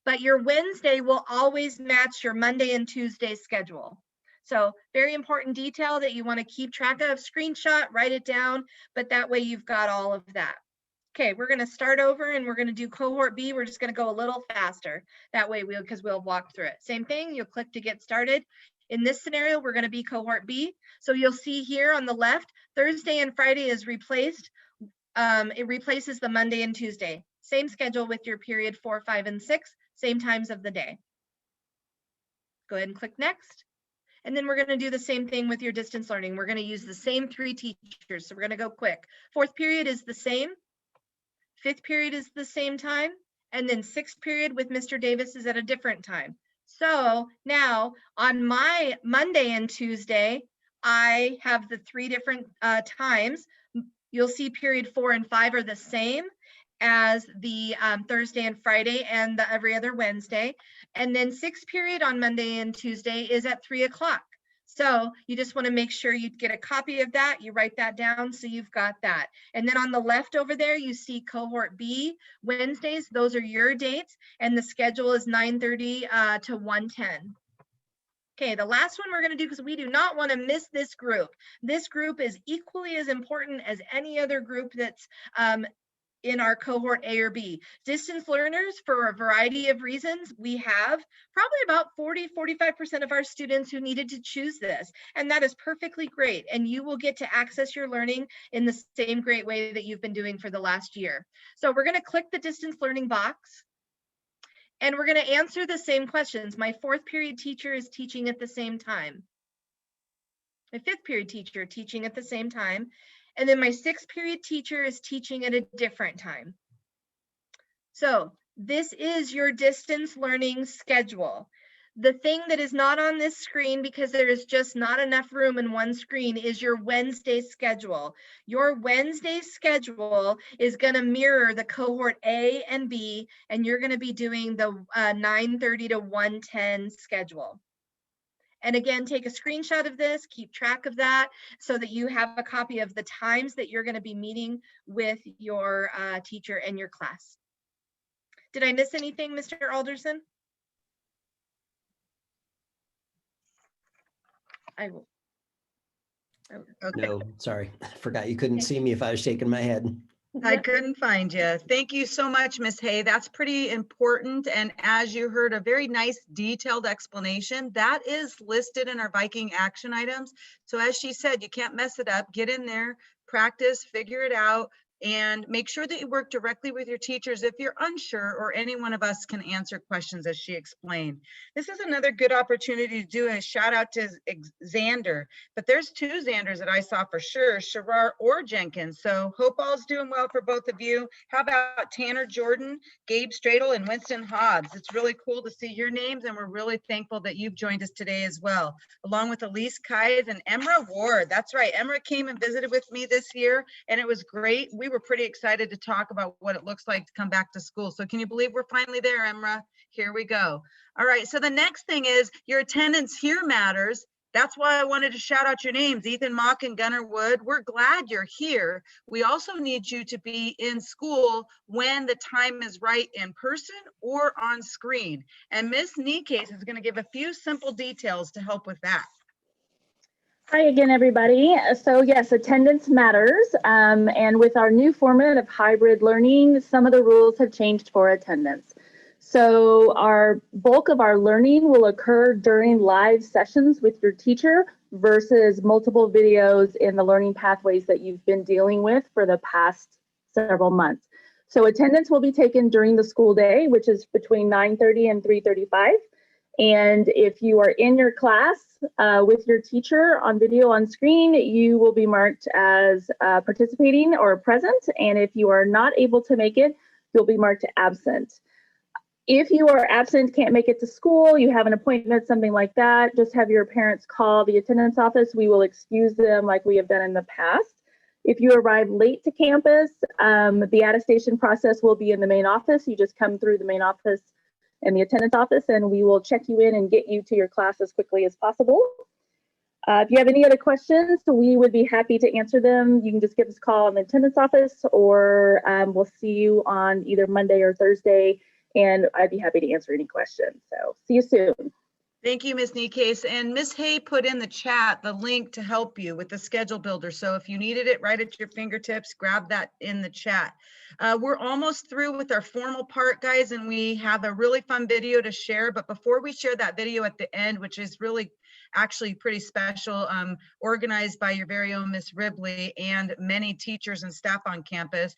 But your Wednesday will always match your Monday and Tuesday schedule. So very important detail that you want to keep track of. Screenshot, write it down, but that way you've got all of that. Okay, we're going to start over and we're going to do cohort B. We're just going to go a little faster. That way because we'll walk through it. Same thing, you'll click to get started. In this scenario, we're going to be cohort B. So you'll see here on the left, Thursday and Friday is replaced. It replaces the Monday and Tuesday. Same schedule with your period 4, 5, and 6, same times of the day. Go ahead and click next. And then we're going to do the same thing with your distance learning. We're going to use the same 3 teachers. So we're going to go quick. 4th period is the same. 5th period is the same time. And then 6th period with Mr. Davis is at a different time. So now on my Monday and Tuesday, I have the 3 different times. You'll see period 4 and 5 are the same as the Thursday and Friday and the every other Wednesday. And then 6th period on Monday and Tuesday is at 3 o'clock. So you just want to make sure you get a copy of that. You write that down so you've got that. And then on the left over there, you see cohort B, Wednesdays. Those are your dates. And the schedule is 9:30 to 1:10. Okay, the last one we're going to do, because we do not want to miss this group. This group is equally as important as any other group that's in our cohort A or B. Distance learners, for a variety of reasons, we have probably about 40–45% of our students who needed to choose this, and that is perfectly great. And you will get to access your learning in the same great way that you've been doing for the last year. So we're going to click the distance learning box, and we're going to answer the same questions. My 4th period teacher is teaching at the same time. My 5th period teacher teaching at the same time. And then my 6th period teacher is teaching at a different time. So this is your distance learning schedule. The thing that is not on this screen, because there is just not enough room in one screen, is your Wednesday schedule. Your Wednesday schedule is going to mirror the cohort A and B, and you're going to be doing the 9:30 to 1:10 schedule. And again, take a screenshot of this, keep track of that so that you have a copy of the times that you're going to be meeting with your teacher and your class. Did I miss anything, Mr. Alderson? I will. Okay. No, sorry. I forgot you couldn't see me if I was shaking my head. I couldn't find you. Thank you so much, Ms. Hay. That's pretty important. And as you heard, a very nice detailed explanation that is listed in our Viking action items. So as she said, you can't mess it up. Get in there, practice, figure it out, and make sure that you work directly with your teachers if you're unsure, or any one of us can answer questions as she explained. This is another good opportunity to do a shout out to Xander, but there's 2 Xanders that I saw for sure, Sherrar or Jenkins. So hope all's doing well for both of you. How about Tanner Jordan, Gabe Stradle, and Winston Hobbs? It's really cool to see your names, and we're really thankful that you've joined us today as well, along with Elise Kais and Emra Ward. That's right, Emra came and visited with me this year, and it was great. We were pretty excited to talk about what it looks like to come back to school. So can you believe we're finally there, Emra? Here we go. All right, so the next thing is your attendance here matters. That's why I wanted to shout out your names, Ethan Mock and Gunnar Wood. We're glad you're here. We also need you to be in school when the time is right, in person or on screen. And Miss Nikes is going to give a few simple details to help with that. Hi again, everybody. So yes, attendance matters. And with our new format of hybrid learning, some of the rules have changed for attendance. So our bulk of our learning will occur during live sessions with your teacher versus multiple videos in the learning pathways that you've been dealing with for the past several months. So attendance will be taken during the school day, which is between 9:30 and 3:35. And if you are in your class with your teacher on video on screen, you will be marked as participating or present. And if you are not able to make it, you'll be marked absent. If you are absent, can't make it to school, you have an appointment, something like that, just have your parents call the attendance office. We will excuse them like we have done in the past. If you arrive late to campus, the attestation process will be in the main office. You just come through the main office and the attendance office, and we will check you in and get you to your class as quickly as possible. If you have any other questions, we would be happy to answer them. You can just give us a call in the attendance office, or we'll see you on either Monday or Thursday, and I'd be happy to answer any questions. So see you soon. Thank you, Ms. Nikes. And Ms. Hay put in the chat the link to help you with the schedule builder. So if you needed it right at your fingertips, grab that in the chat. We're almost through with our formal part, guys, and we have a really fun video to share. But before we share that video at the end, which is really actually pretty special, organized by your very own Miss Ribley and many teachers and staff on campus,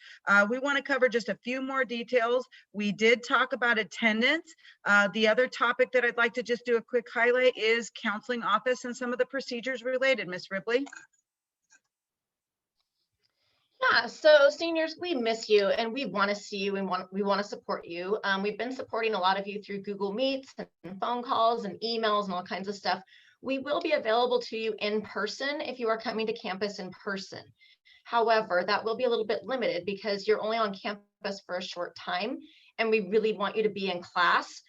we want to cover just a few more details. We did talk about attendance. The other topic that I'd like to just do a quick highlight is counseling office and some of the procedures related. Miss Ribley. Yeah, so seniors, we miss you and we want to see you and we want to support you. We've been supporting a lot of you through Google Meets and phone calls and emails and all kinds of stuff. We will be available to you in person if you are coming to campus in person. However, that will be a little bit limited because you're only on campus for a short time, and we really want you to be in class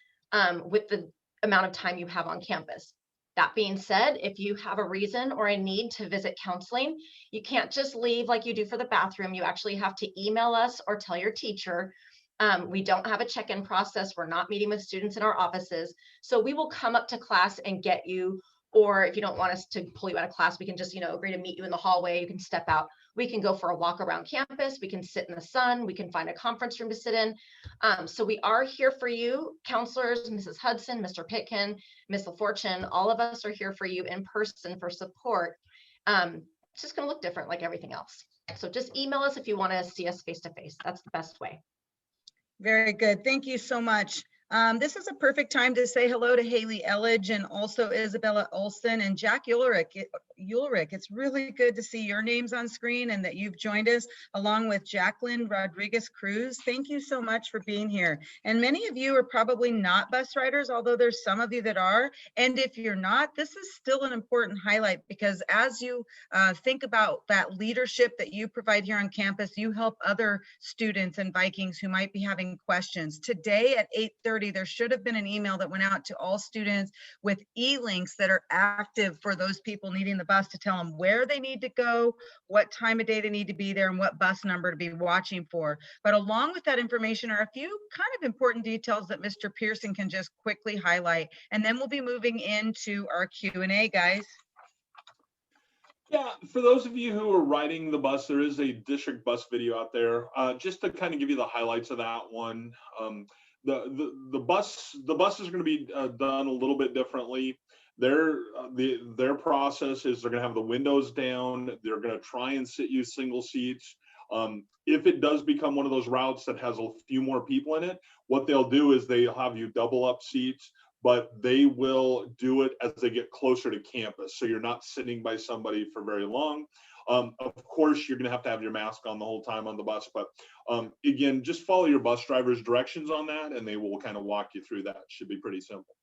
with the amount of time you have on campus. That being said, if you have a reason or a need to visit counseling, you can't just leave like you do for the bathroom. You actually have to email us or tell your teacher. We don't have a check-in process. We're not meeting with students in our offices. So we will come up to class and get you Or if you don't want us to pull you out of class, we can just, agree to meet you in the hallway. You can step out. We can go for a walk around campus. We can sit in the sun. We can find a conference room to sit in. So we are here for you, counselors, Mrs. Hudson, Mr. Pitkin, Ms. LaFortune. All of us are here for you in person for support. It's just going to look different like everything else. So just email us if you want to see us face to face. That's the best way. Very good. Thank you so much. This is a perfect time to say hello to Haley Elledge and also Isabella Olson and Jack Ulrich. It's really good to see your names on screen and that you've joined us along with Jacqueline Rodriguez Cruz. Thank you so much for being here. And many of you are probably not bus riders, although there's some of you that are. And if you're not, this is still an important highlight because as you think about that leadership that you provide here on campus, you help other students and Vikings who might be having questions. Today at 8:30, there should have been an email that went out to all students with e-links that are active for those people needing the bus to tell them where they need to go, what time of day they need to be there, and what bus number to be watching for. But along with that information are a few kind of important details that Mr. Pearson can just quickly highlight. And then we'll be moving into our Q&A, guys. Yeah, for those of you who are riding the bus, there is a district bus video out there. Just to kind of give you the highlights of that one. The buses are going to be done a little bit differently. Their process is they're going to have the windows down. They're going to try and sit you single seats. If it does become one of those routes that has a few more people in it, what they'll do is they'll have you double up seats, but they will do it as they get closer to campus. So you're not sitting by somebody for very long. Of course, you're going to have your mask on the whole time on the bus, but again, just follow your bus driver's directions on that and they will kind of walk you through that. It should be pretty simple.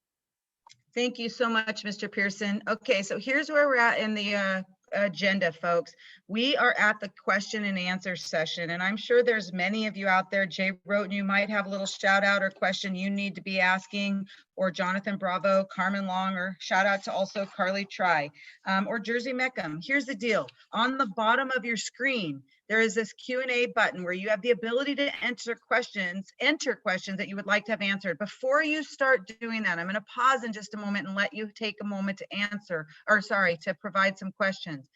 Thank you so much, Mr. Pearson. Okay, so here's where we're at in the agenda, folks. We are at the question and answer session, and I'm sure there's many of you out there. Jay Roten, you might have a little shout out or question you need to be asking, or Jonathan Bravo, Carmen Long, or shout out to also Carly Try, or Jersey Meckham. Here's the deal. On the bottom of your screen, there is this Q&A button where you have the ability to enter questions that you would like to have answered. Before you start doing that, I'm going to pause in just a moment and let you take a moment to provide some questions.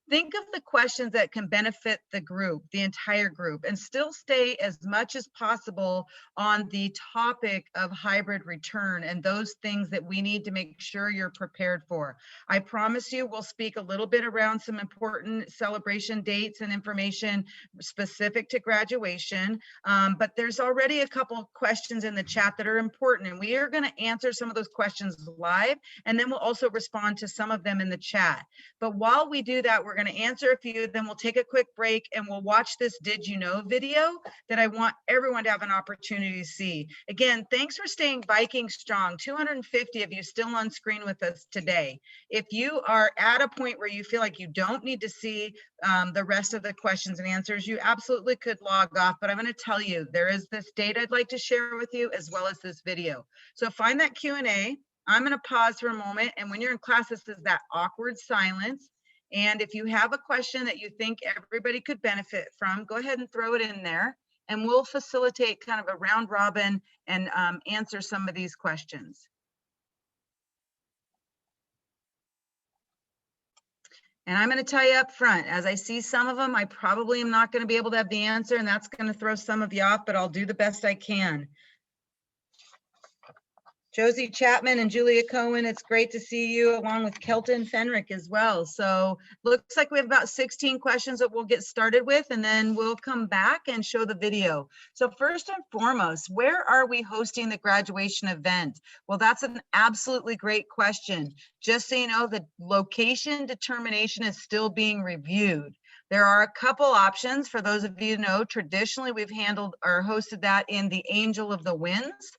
Think of the questions that can benefit the group, the entire group, and still stay as much as possible on the topic of hybrid return and those things that we need to make sure you're prepared for. I promise you we'll speak a little bit around some important celebration dates and information specific to graduation, but there's already a couple of questions in the chat that are important, and we are going to answer some of those questions live, and then we'll also respond to some of them in the chat. But while we do that, we're going to answer a few, then we'll take a quick break and we'll watch this Did You Know video that I want everyone to have an opportunity to see. Again, thanks for staying Viking strong. 250 of you still on screen with us today. If you are at a point where you feel like you don't need to see the rest of the questions and answers, you absolutely could log off, but I'm going to tell you, there is this data I'd like to share with you as well as this video. So find that Q&A. I'm going to pause for a moment, and when you're in class, this is that awkward silence. And if you have a question that you think everybody could benefit from, go ahead and throw it in there and we'll facilitate kind of a round robin and answer some of these questions. And I'm going to tell you up front, as I see some of them, I probably am not going to be able to have the answer, and that's going to throw some of you off, but I'll do the best I can. Josie Chapman and Julia Cohen, it's great to see you, along with Kelton Fenrick as well. So looks like we have about 16 questions that we'll get started with, and then we'll come back and show the video. So first and foremost, where are we hosting the graduation event? Well, that's an absolutely great question. Just so you know, the location determination is still being reviewed. There are a couple options. For those of you who know, traditionally we've handled or hosted that in the Angel of the Winds.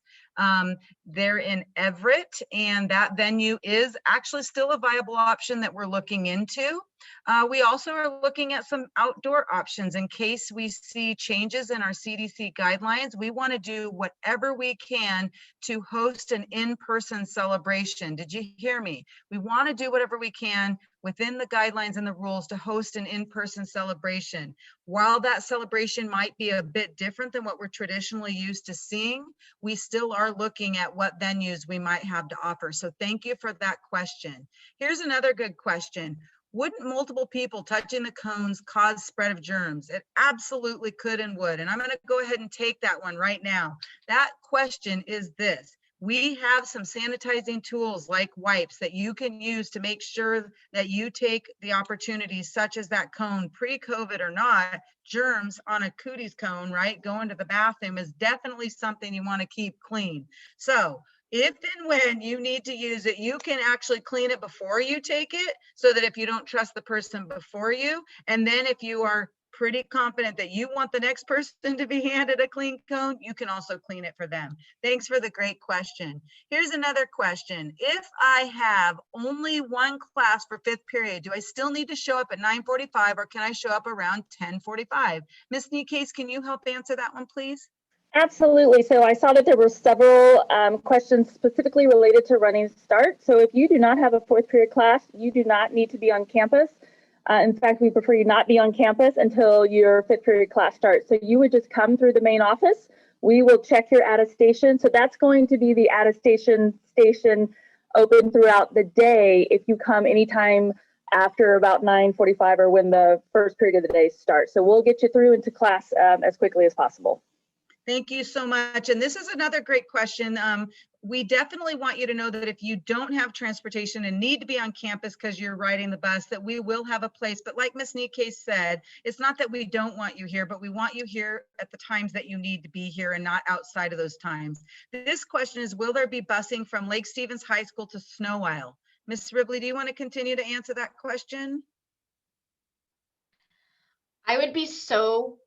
They're in Everett, and that venue is actually still a viable option that we're looking into. We also are looking at some outdoor options in case we see changes in our CDC guidelines. We want to do whatever we can to host an in-person celebration. Did you hear me? We want to do whatever we can within the guidelines and the rules to host an in-person celebration. While that celebration might be a bit different than what we're traditionally used to seeing, we still are looking at what venues we might have to offer. So thank you for that question. Here's another good question. Wouldn't multiple people touching the cones cause spread of germs? It absolutely could and would. And I'm going to go ahead and take that one right now. That question is this. We have some sanitizing tools like wipes that you can use to make sure that you take the opportunities such as that cone, pre-COVID or not, germs on a cooties cone, right? Going to the bathroom is definitely something you want to keep clean. So if and when you need to use it, you can actually clean it before you take it so that if you don't trust the person before you, and then if you are pretty confident that you want the next person to be handed a clean cone, you can also clean it for them. Thanks for the great question. Here's another question. If I have only one class for 5th period, do I still need to show up at 9:45 or can I show up around 10:45? Ms. Niecase, can you help answer that one, please? Absolutely. So I saw that there were several questions specifically related to running start. So if you do not have a 4th period class, you do not need to be on campus. In fact, we prefer you not be on campus until your 5th period class starts. So you would just come through the main office. We will check your attestation. So that's going to be the attestation station open throughout the day if you come anytime after about 9:45 or when the 1st period of the day starts. So we'll get you through into class as quickly as possible. Thank you so much. And this is another great question. We definitely want you to know that if you don't have transportation and need to be on campus because you're riding the bus, that we will have a place. But like Ms. Niecase said, it's not that we don't want you here, but we want you here at the times that you need to be here and not outside of those times. This question is, will there be busing from Lake Stevens High School to Snow Isle? Ms. Ribley, do you want to continue to answer that question? I would be so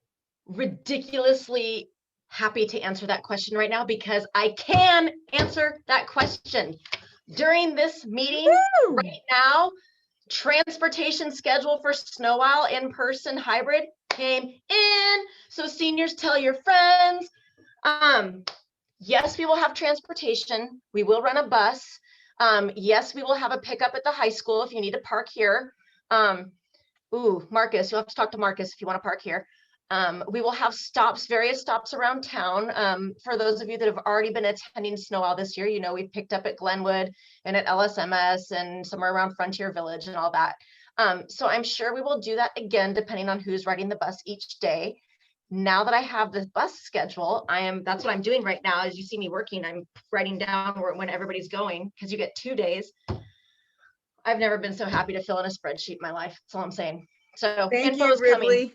ridiculously happy to answer that question right now because I can answer that question. During this meeting right now, transportation schedule for Snow Isle in-person hybrid came in. So seniors, tell your friends. Yes, we will have transportation. We will run a bus. Yes, we will have a pickup at the high school if you need to park here. Marcus, you'll have to talk to Marcus if you want to park here. We will have stops, various stops around town. For those of you that have already been attending Snow Isle this year, you know we've picked up at Glenwood and at LSMS and somewhere around Frontier Village and all that. So I'm sure we will do that again, depending on who's riding the bus each day. Now that I have the bus schedule, that's what I'm doing right now. As you see me working, I'm writing down when everybody's going because you get 2 days. I've never been so happy to fill in a spreadsheet in my life. That's all I'm saying. So info is coming.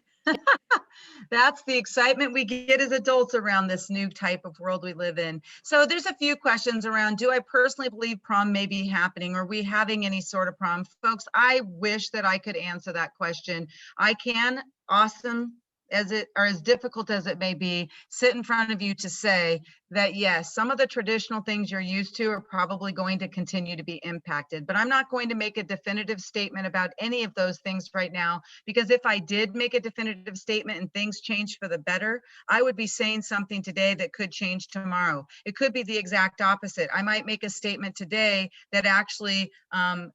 That's the excitement we get as adults around this new type of world we live in. So there's a few questions around, do I personally believe prom may be happening? Are we having any sort of prom? Folks, I wish that I could answer that question. I can, awesome as it, or as difficult as it may be, sit in front of you to say that yes, some of the traditional things you're used to are probably going to continue to be impacted, but I'm not going to make a definitive statement about any of those things right now, because if I did make a definitive statement and things changed for the better, I would be saying something today that could change tomorrow. It could be the exact opposite. I might make a statement today that actually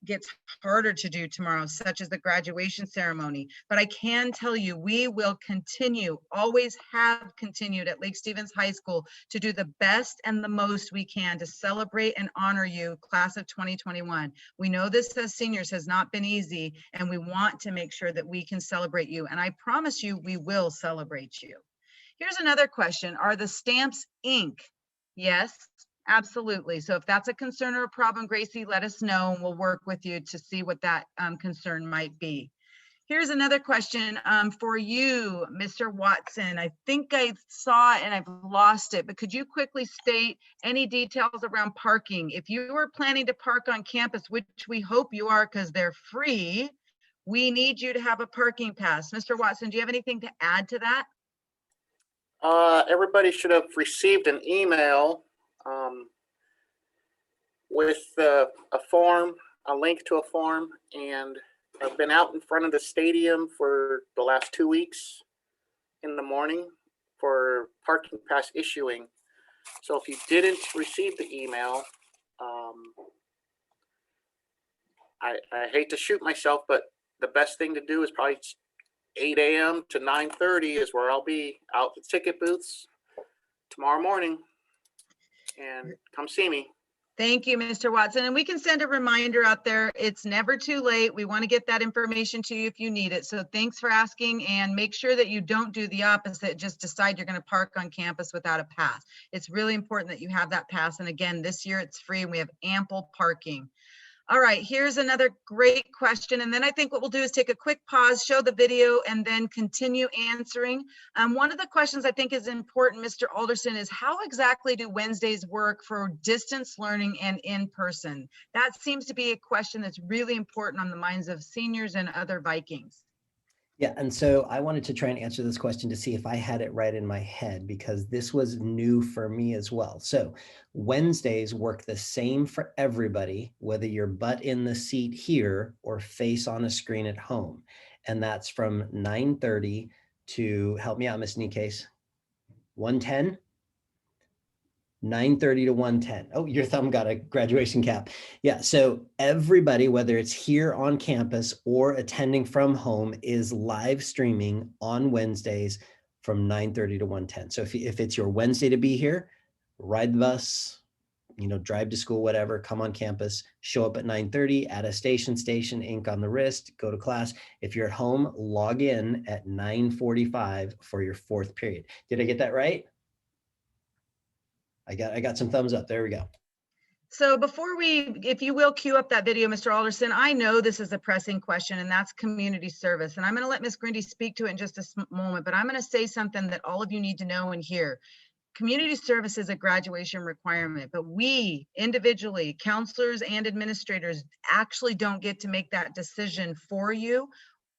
gets harder to do tomorrow, such as the graduation ceremony. But I can tell you, we will continue, always have continued at Lake Stevens High School to do the best and the most we can to celebrate and honor you, class of 2021. We know this as seniors has not been easy, and we want to make sure that we can celebrate you. And I promise you, we will celebrate you. Here's another question. Are the stamps ink? Yes, absolutely. So if that's a concern or a problem, Gracie, let us know and we'll work with you to see what that concern might be. Here's another question for you, Mr. Watson. I think I saw it and I've lost it, but could you quickly state any details around parking? If you were planning to park on campus, which we hope you are because they're free, we need you to have a parking pass. Mr. Watson, do you have anything to add to that? Everybody should have received an email with a form, a link to a form, and I've been out in front of the stadium for the last 2 weeks in the morning for parking pass issuing. So if you didn't receive the email, I hate to shoot myself, but the best thing to do is probably 8 a.m. to 9:30 is where I'll be out at ticket booths tomorrow morning. And come see me. Thank you, Mr. Watson. And we can send a reminder out there. It's never too late. We want to get that information to you if you need it. So thanks for asking, and make sure that you don't do the opposite. Just decide you're going to park on campus without a pass. It's really important that you have that pass. And again, this year it's free and we have ample parking. All right, here's another great question. And then I think what we'll do is take a quick pause, show the video, and then continue answering. One of the questions I think is important, Mr. Alderson, is how exactly do Wednesdays work for distance learning and in person? That seems to be a question that's really important on the minds of seniors and other Vikings. Yeah, and so I wanted to try and answer this question to see if I had it right in my head, because this was new for me as well. So Wednesdays work the same for everybody, whether you're butt in the seat here or face on a screen at home. And that's from 9:30 to, help me out, Ms. Nikes, 1:10? 9:30 to 1:10. Oh, your thumb got a graduation cap. Yeah, so everybody, whether it's here on campus or attending from home, is live streaming on Wednesdays from 9:30 to 1:10. So if it's your Wednesday to be here, ride the bus, drive to school, whatever, come on campus, show up at 9:30, add a station, ink on the wrist, go to class. If you're at home, log in at 9:45 for your fourth period. Did I get that right? I got some thumbs up. There we go. So before if you will queue up that video, Mr. Alderson, I know this is a pressing question, and that's community service. And I'm going to let Ms. Grindy speak to it in just a moment, but I'm going to say something that all of you need to know and hear. Community service is a graduation requirement, but we individually, counselors and administrators, actually don't get to make that decision for you.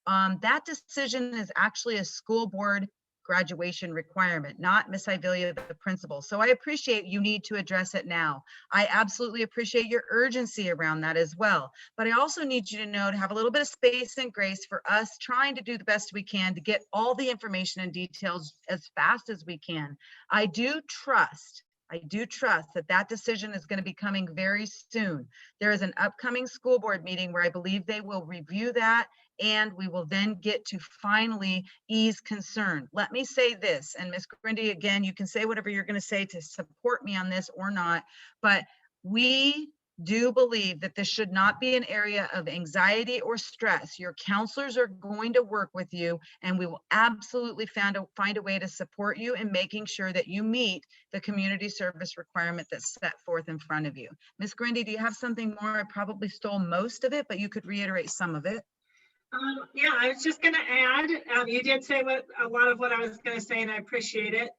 That decision is actually a school board graduation requirement, not Miss Ivelia, the principal. So I appreciate you need to address it now. I absolutely appreciate your urgency around that as well. But I also need you to know to have a little bit of space and grace for us trying to do the best we can to get all the information and details as fast as we can. I do trust that decision is going to be coming very soon. There is an upcoming school board meeting where I believe they will review that, and we will then get to finally ease concern. Let me say this, and Ms. Grindy, again, you can say whatever you're going to say to support me on this or not, but we do believe that this should not be an area of anxiety or stress. Your counselors are going to work with you, and we will absolutely find a way to support you in making sure that you meet the community service requirement that's set forth in front of you. Ms. Grindy, do you have something more? I probably stole most of it, but you could reiterate some of it. Yeah, I was just going to add, you did say a lot of what I was going to say, and I appreciate it.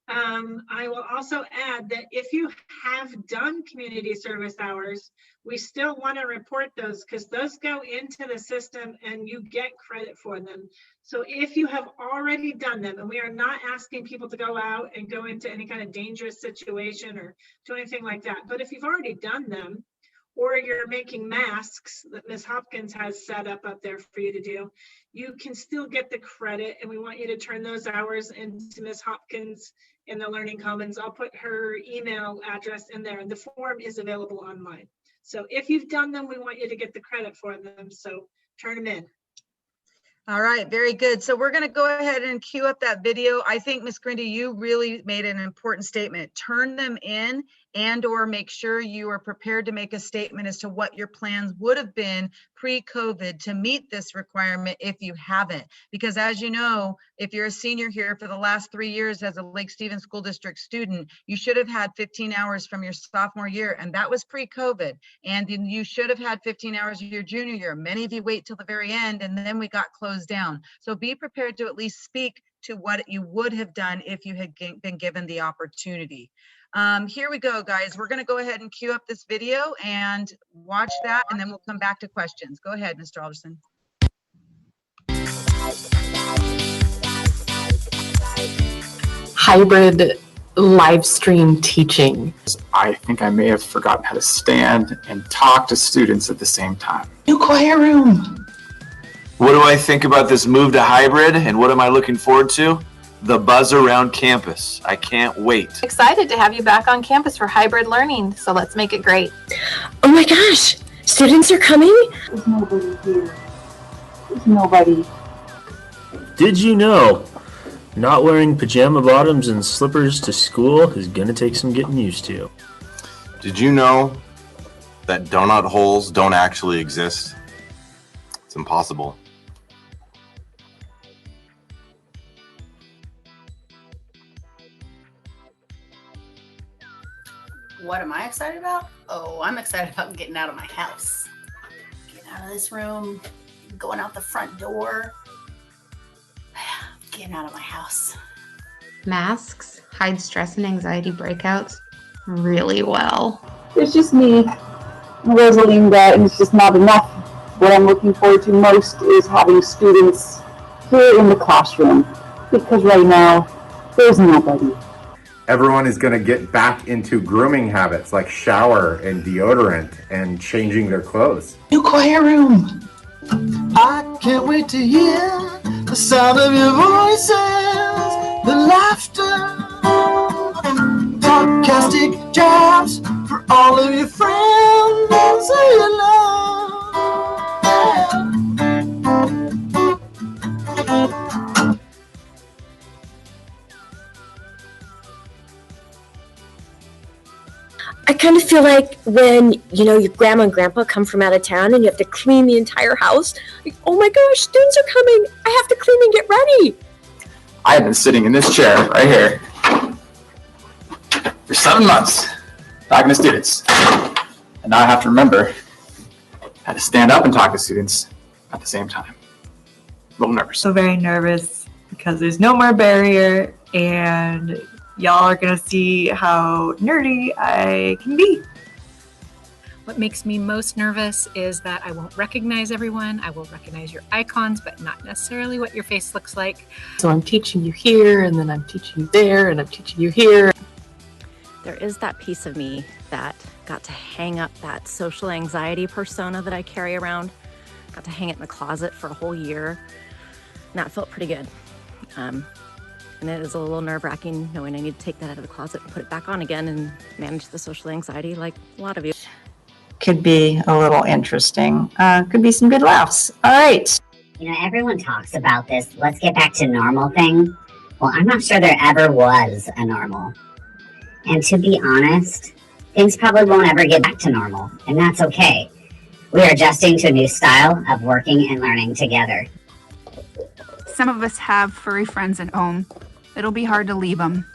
I will also add that if you have done community service hours, we still want to report those, because those go into the system and you get credit for them. So if you have already done them, and we are not asking people to go out and go into any kind of dangerous situation or do anything like that, but if you've already done them, or you're making masks that Ms. Hopkins has set up there for you to do, you can still get the credit, and we want you to turn those hours into Ms. Hopkins in the Learning Commons. I'll put her email address in there, and the form is available online. So if you've done them, we want you to get the credit for them, so turn them in. All right, very good. So we're going to go ahead and queue up that video. I think, Ms. Grindy, you really made an important statement. Turn them in, and or make sure you are prepared to make a statement as to what your plans would have been pre-COVID to meet this requirement if you haven't. Because as you know, if you're a senior here for the last 3 years as a Lake Stevens School District student, you should have had 15 hours from your sophomore year, and that was pre-COVID. And then you should have had 15 hours your junior year. Many of you wait till the very end, and then we got closed down. So be prepared to at least speak to what you would have done if you had been given the opportunity. Here we go, guys. We're going to go ahead and queue up this video and watch that, and then we'll come back to questions. Go ahead, Mr. Alderson. Hybrid live stream teaching. I think I may have forgotten how to stand and talk to students at the same time. New choir room. What do I think about this move to hybrid, and what am I looking forward to? The buzz around campus. I can't wait. Excited to have you back on campus for hybrid learning, so let's make it great. Oh my gosh, Students are coming? There's nobody here. There's nobody. Did you know not wearing pajama bottoms and slippers to school is gonna take some getting used to? Did you know that donut holes don't actually exist? It's impossible. What am I excited about? Oh, I'm excited about getting out of my house. Getting out of this room, going out the front door. Getting out of my house. Masks hide stress and anxiety breakouts really well. It's just me, Rosalinda, and it's just not enough. What I'm looking forward to most is having students here in the classroom, because right now, there's nobody. Everyone is going to get back into grooming habits like shower and deodorant and changing their clothes. New choir room. I can't wait to hear the sound of your voices, the laughter, sarcastic jabs for all of your friends that you love. I kind of feel like when, you know, your grandma and grandpa come from out of town and you have to clean the entire house. Like, oh my gosh, students are coming. I have to clean and get ready. I have been sitting in this chair right here for 7 months talking to students. And now I have to remember how to stand up and talk to students at the same time. A little nervous. So very nervous because there's no more barrier and y'all are gonna see how nerdy I can be. What makes me most nervous is that I won't recognize everyone. I will recognize your icons, but not necessarily what your face looks like. So I'm teaching you here, and then I'm teaching you there, and I'm teaching you here. There is that piece of me that got to hang up that social anxiety persona that I carry around. Got to hang it in the closet for a whole year. And that felt pretty good. And it is a little nerve-wracking knowing I need to take that out of the closet and put it back on again and manage the social anxiety like a lot of you. Could be a little interesting. Could be some good laughs. All right. You know, everyone talks about this let's get back to normal thing. Well, I'm not sure there ever was a normal. And to be honest, things probably won't ever get back to normal, and that's okay. We are adjusting to a new style of working and learning together. Some of us have furry friends at home. It'll be hard to leave them.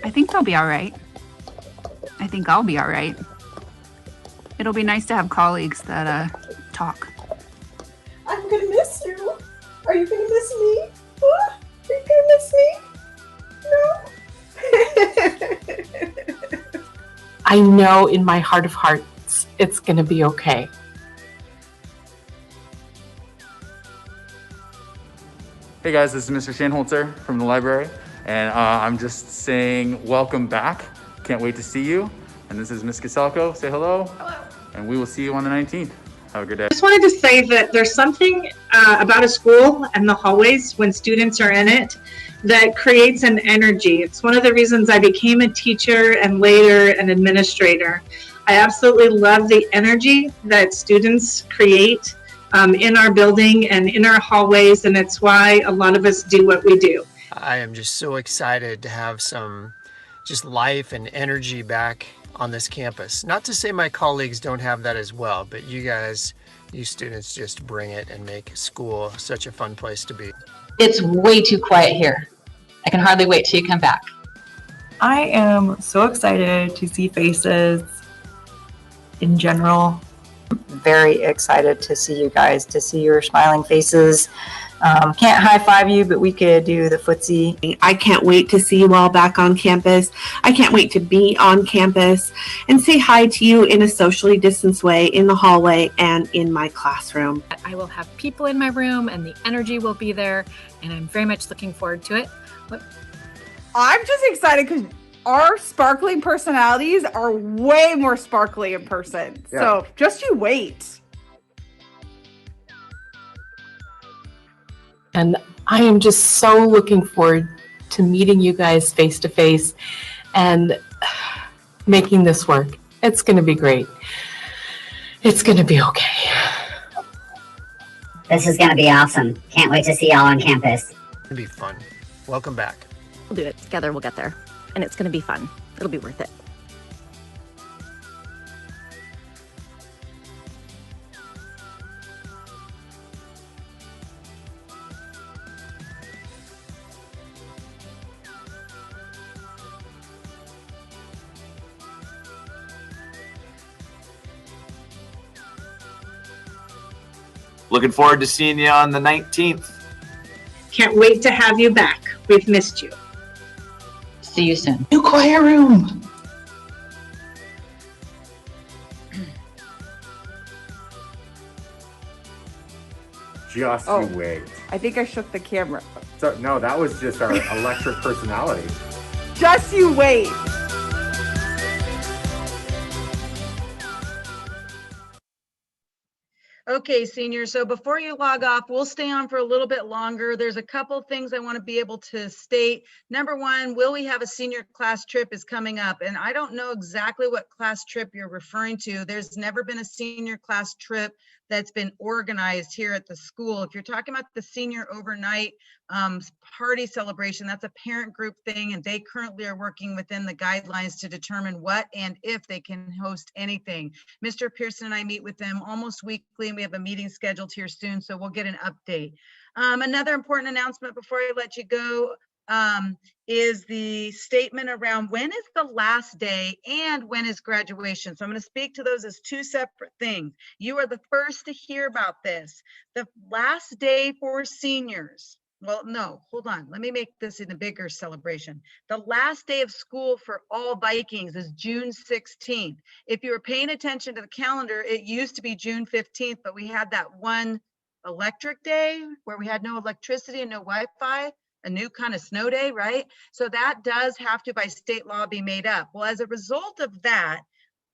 I think they'll be all right. I think I'll be all right. It'll be nice to have colleagues that talk. I'm gonna miss you. Are you gonna miss me? Huh? Are you gonna miss me? No? I know in my heart of hearts, it's going to be okay. Hey guys, this is Mr. Shanholzer from the library, and I'm just saying welcome back. Can't wait to see you. And this is Ms. Caselco. Say hello. Hello. And we will see you on the 19th. Have a good day. I just wanted to say that there's something about a school and the hallways when students are in it that creates an energy. It's one of the reasons I became a teacher and later an administrator. I absolutely love the energy that students create in our building and in our hallways, and it's why a lot of us do what we do. I am just so excited to have some just life and energy back on this campus. Not to say my colleagues don't have that as well, but you guys, you students just bring it and make school such a fun place to be. It's way too quiet here. I can hardly wait till you come back. I am so excited to see faces in general. Very excited to see you guys, to see your smiling faces. Can't high five you, but we could do the footsie. I can't wait to see you all back on campus. I can't wait to be on campus and say hi to you in a socially distanced way in the hallway and in my classroom. I will have people in my room and the energy will be there, and I'm very much looking forward to it. I'm just excited because our sparkling personalities are way more sparkly in person. Yeah. So just you wait. And I am just so looking forward to meeting you guys face to face and making this work. It's going to be great. It's gonna be okay. This is gonna be awesome. Can't wait to see y'all on campus. It'll be fun. Welcome back. We'll do it together. We'll get there. And it's going to be fun. It'll be worth it. Looking forward to seeing you on the 19th. Can't wait to have you back. We've missed you. See you soon. New choir room. Just Oh. you wait. I think I shook the camera. So no, that was just our electric personality. Just you wait. Okay, seniors, so before you log off, we'll stay on for a little bit longer. There's a couple things I want to be able to state. Number one, will we have a senior class trip is coming up, and I don't know exactly what class trip you're referring to. There's never been a senior class trip that's been organized here at the school. If you're talking about the senior overnight party celebration, that's a parent group thing, and they currently are working within the guidelines to determine what and if they can host anything. Mr. Pearson and I meet with them almost weekly, and we have a meeting scheduled here soon, so we'll get an update. Another important announcement before I let you go is the statement around when is the last day and when is graduation. So I'm going to speak to those as two separate things. You are the first to hear about this. The last day for seniors. Well, no, hold on. Let me make this in a bigger celebration. The last day of school for all Vikings is June 16th. If you were paying attention to the calendar, it used to be June 15th, but we had that one electric day where we had no electricity and no Wi-Fi, a new kind of snow day, right? So that does have to, by state law, be made up. Well, as a result of that,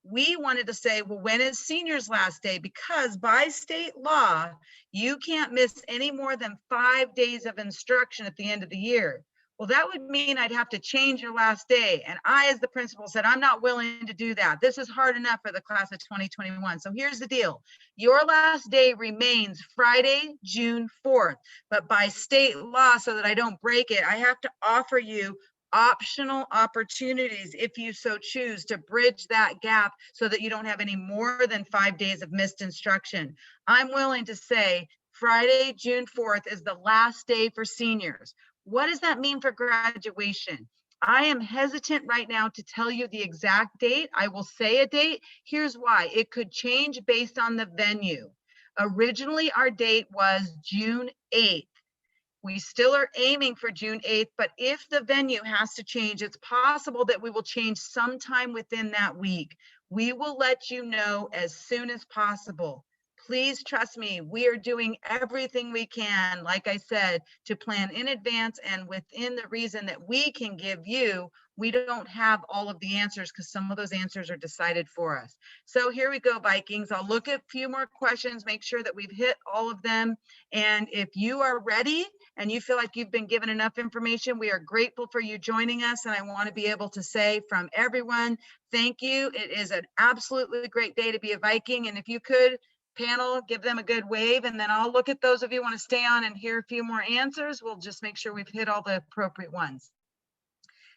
we wanted to say, well, when is seniors' last day? Because by state law, you can't miss any more than 5 days of instruction at the end of the year. Well, that would mean I'd have to change your last day. And I, as the principal, said, I'm not willing to do that. This is hard enough for the class of 2021. So here's the deal. Your last day remains Friday, June 4th. But by state law, so that I don't break it, I have to offer you optional opportunities, if you so choose, to bridge that gap so that you don't have any more than 5 days of missed instruction. I'm willing to say Friday, June 4th is the last day for seniors. What does that mean for graduation? I am hesitant right now to tell you the exact date. I will say a date. Here's why. It could change based on the venue. Originally, our date was June 8th. We still are aiming for June 8th, but if the venue has to change, it's possible that we will change sometime within that week. We will let you know as soon as possible. Please trust me, we are doing everything we can, like I said, to plan in advance and within the reason that we can give you. We don't have all of the answers because some of those answers are decided for us. So here we go, Vikings. I'll look at a few more questions, make sure that we've hit all of them. And if you are ready and you feel like you've been given enough information, we are grateful for you joining us. And I want to be able to say from everyone, thank you. It is an absolutely great day to be a Viking. And if you could, panel, give them a good wave, and then I'll look at those of you who want to stay on and hear a few more answers. We'll just make sure we've hit all the appropriate ones.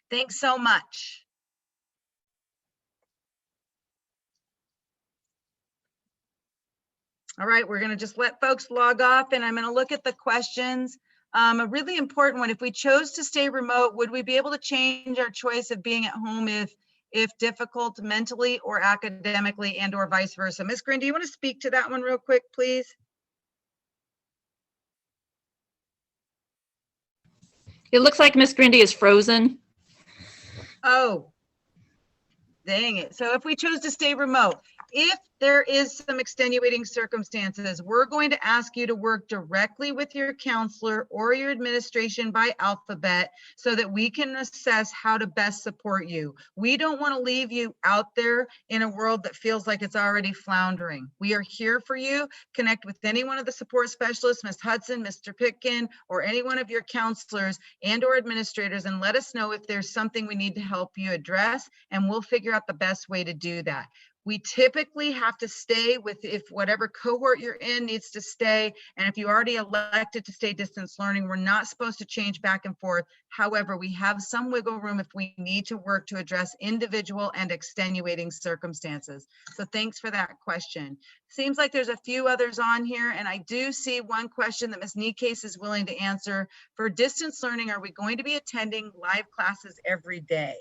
Thanks so much. All right, we're going to just let folks log off, and I'm going to look at the questions. A really important one, if we chose to stay remote, would we be able to change our choice of being at home if difficult mentally or academically, and or vice versa? Ms. Green, do you want to speak to that one real quick, please? It looks like Miss Grindy is frozen. Oh, dang it. So if we chose to stay remote, if there is some extenuating circumstances, we're going to ask you to work directly with your counselor or your administration by alphabet so that we can assess how to best support you. We don't want to leave you out there in a world that feels like it's already floundering. We are here for you. Connect with any one of the support specialists, Ms. Hudson, Mr. Pitkin, or any one of your counselors and or administrators, and let us know if there's something we need to help you address, and we'll figure out the best way to do that. We typically have to stay with, if whatever cohort you're in needs to stay, and if you already elected to stay distance learning, we're not supposed to change back and forth. However, we have some wiggle room if we need to work to address individual and extenuating circumstances. So thanks for that question. Seems like there's a few others on here, and I do see one question that Ms. Nikes is willing to answer. For distance learning, are we going to be attending live classes every day?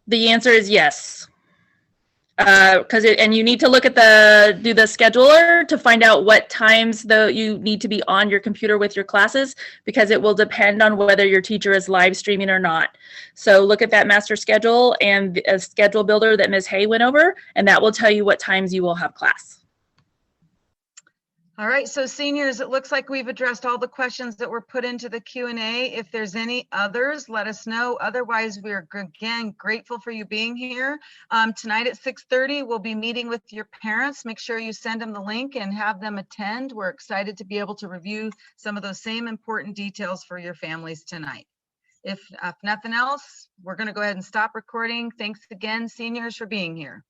The answer is yes. And you need to look at do the scheduler to find out what times you need to be on your computer with your classes, because it will depend on whether your teacher is live streaming or not. So look at that master schedule and a schedule builder that Ms. Hay went over, and that will tell you what times you will have class. All right, so seniors, it looks like we've addressed all the questions that were put into the Q&A. If there's any others, let us know. Otherwise, we're again grateful for you being here. Tonight at 6:30, we'll be meeting with your parents. Make sure you send them the link and have them attend. We're excited to be able to review some of those same important details for your families tonight. If nothing else, we're going to go ahead and stop recording. Thanks again, seniors, for being here.